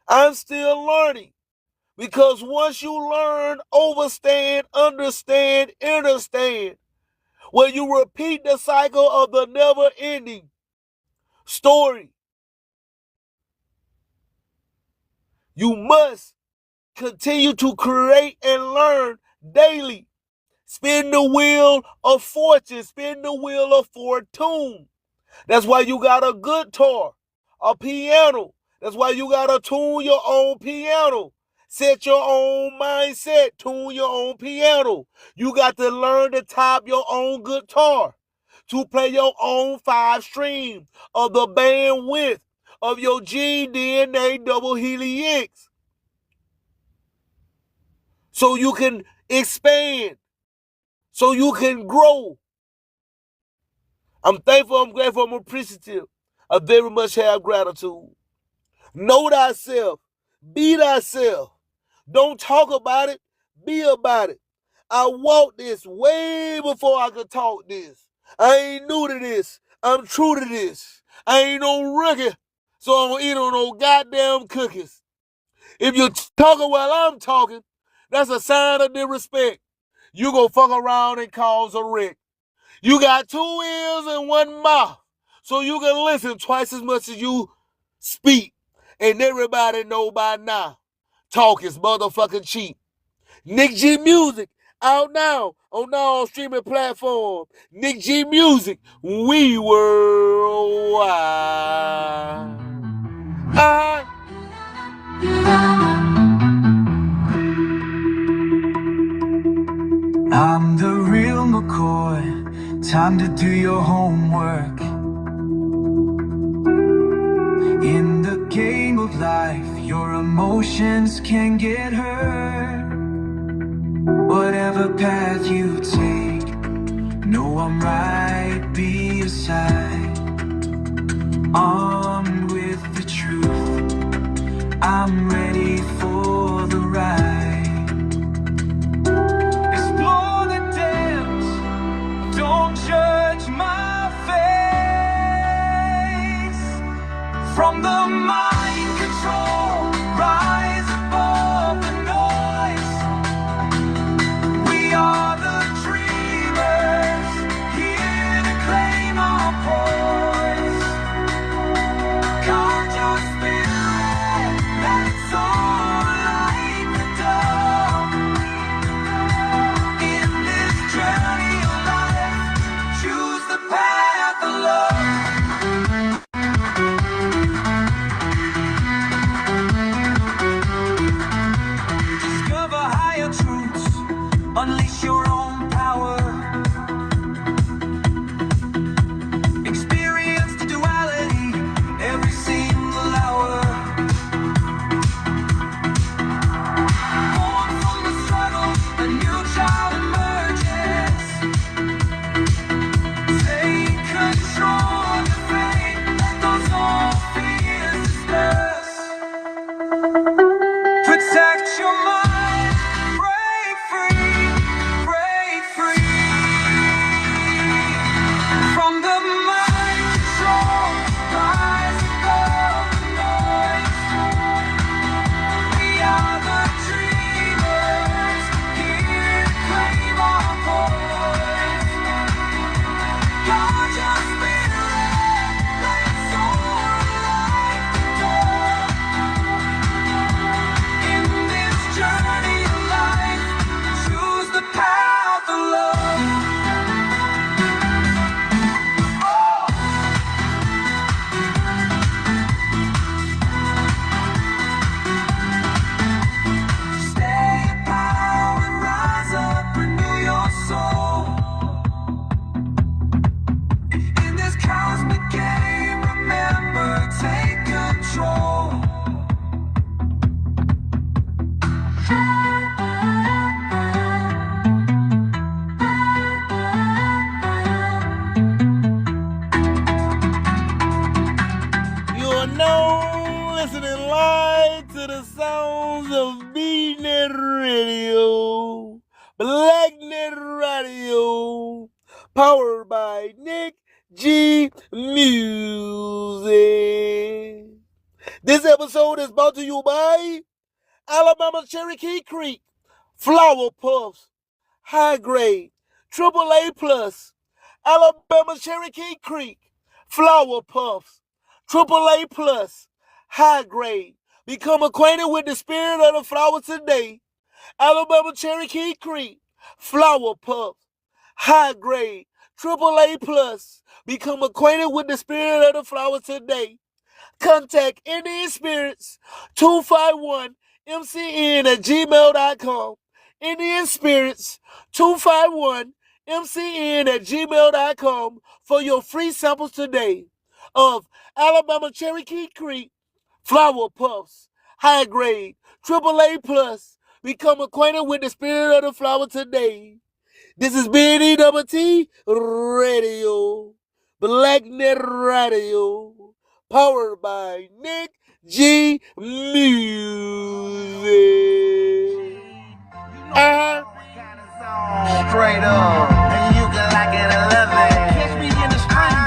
Speaker 1: I'm still learning. Because once you learn, overstand, understand, understand, when you repeat the cycle of the never-ending story, you must continue to create and learn daily. Spin the wheel of fortune, spin the wheel of fortune. That's why you got a guitar, a piano. That's why you got to tune your own piano. Set your own mindset, tune your own piano. You got to learn to top your own guitar, to play your own 5 string of the bandwidth of your gene DNA double helix, so you can expand, so you can grow. I'm thankful, I'm grateful, I'm appreciative. I very much have gratitude. Know thyself. Be thyself. Don't talk about it. Be about it. I walked this way before I could talk this. I ain't new to this. I'm true to this. I ain't no rookie, so I don't eat on no goddamn cookies. If you're talking while I'm talking, that's a sign of disrespect. You go fuck around and cause a wreck. You got 2 ears and 1 mouth, so you can listen twice as much as you speak. And everybody know by now, talk is motherfucking cheap. Nick G Music, out now on all streaming platforms. Nick G Music, we worldwide.
Speaker 2: I'm the real McCoy, time to do your homework. In the game of life, your emotions can get hurt. Whatever path you take, know I'm right beside. Armed with the truth, I'm ready for the ride. Explore the depths, don't judge my face. From the mind control, rise above the noise. We are the dreamers, here to claim our voice. Guard your spirit, let it soar like the dove. In this journey of life, choose the path of love. Discover higher truths, unleash your own power. Experience the duality every single hour. Born from the struggle, a new child emerges. Take control of your fate, let those old fears disperse. Protect your mind, break free, break free. From the mind control, rise above the noise. We are the dreamers, here to claim our voice. Guard your spirit, let it soar like the dove. In this journey of life, choose the path of love. Stay in power and rise up, renew your soul. In this cosmic game, remember, take control.
Speaker 1: You are now listening live to the sounds of BNet Radio, BlackNet Radio, powered by Nick G Music. This episode is brought to you by Alabama Cherokee Creek, Flower Puffs, High Grade, AAA Plus, Alabama Cherokee Creek, Flower Puffs, AAA Plus, High Grade. Become acquainted with the spirit of the flower today. Alabama Cherokee Creek, Flower Puffs, High Grade, AAA Plus. Become acquainted with the spirit of the flower today. Contact Indian Spirits 251mcn@gmail.com. Indian Spirits 251mcn@gmail.com for your free samples today of Alabama Cherokee Creek, Flower Puffs, High Grade, AAA Plus. Become acquainted with the spirit of the flower today. This is BNEWT Radio, BlackNet Radio, powered by Nick G Music.
Speaker 2: straight up. And you can like it and love it. Catch me in the street.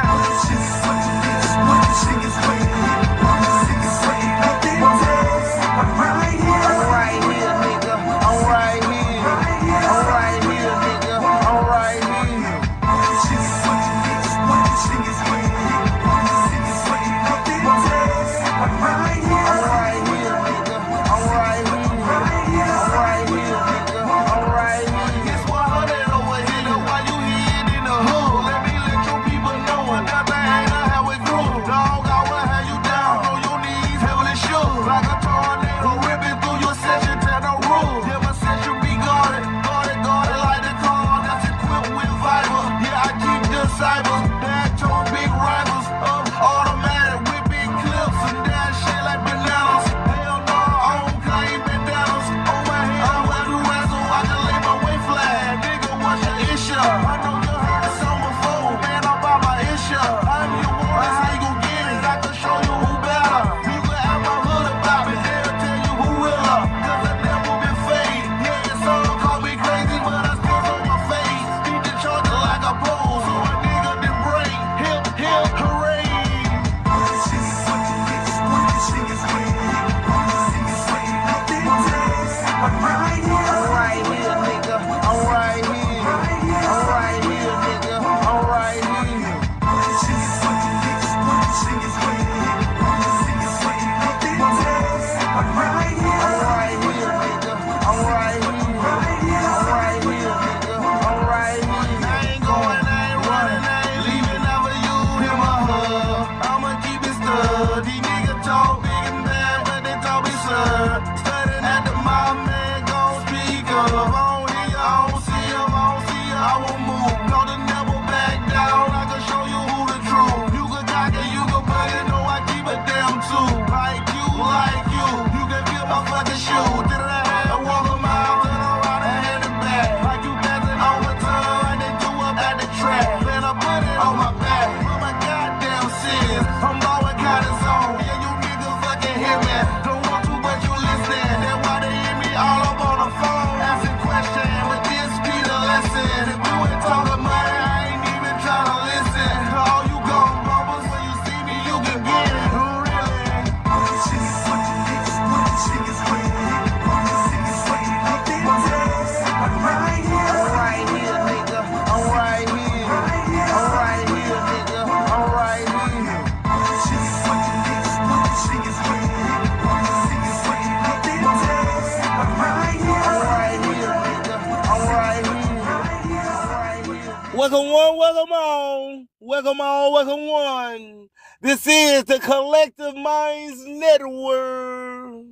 Speaker 1: Welcome one. This is the Collective Minds Network,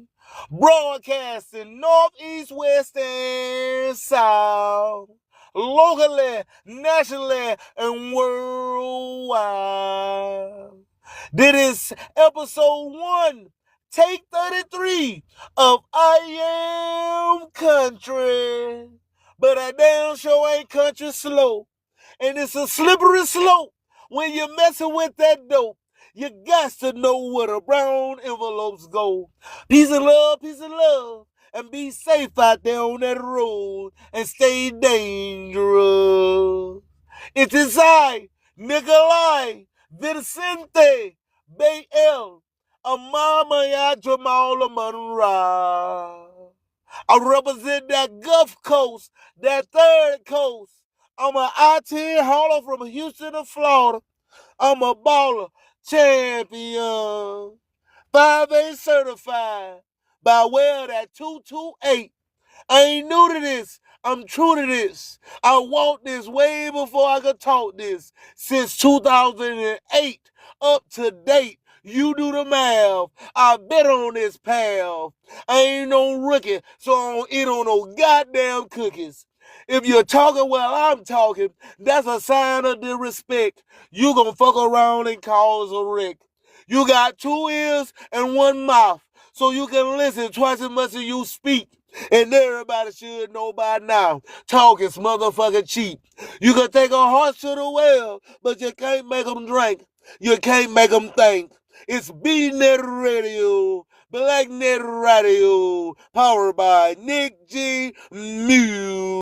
Speaker 1: broadcasting north, east, west, and south, locally, nationally, and worldwide. This is episode 1, take 33 of I Am Country, but I damn sure ain't country slow. And it's a slippery slope when you're messing with that dope. You got to know where the brown envelopes go. Peace and love, and be safe out there on that road and stay dangerous. It is I, Nikolai Vicente Bayel, Amama Yajamala Monroe. I represent that Gulf Coast, that third coast. I'm an IT hauler from Houston to Florida. I'm a baller champion. 5A certified by way of that 228. I ain't new to this. I'm true to this. I walked this way before I could talk this. Since 2008, up to date. You do the math. I've been on this path. I ain't no rookie, so I don't eat on no goddamn cookies. If you're talking while I'm talking, that's a sign of disrespect. You gonna fuck around and cause a wreck. You got 2 ears and 1 mouth, so you can listen twice as much as you speak. And everybody should know by now, talk is motherfucking cheap. You can take a horse to the well, but you can't make them drink. You can't make them think. It's B-Net Radio, Black Net Radio, powered by Nick G. Muse.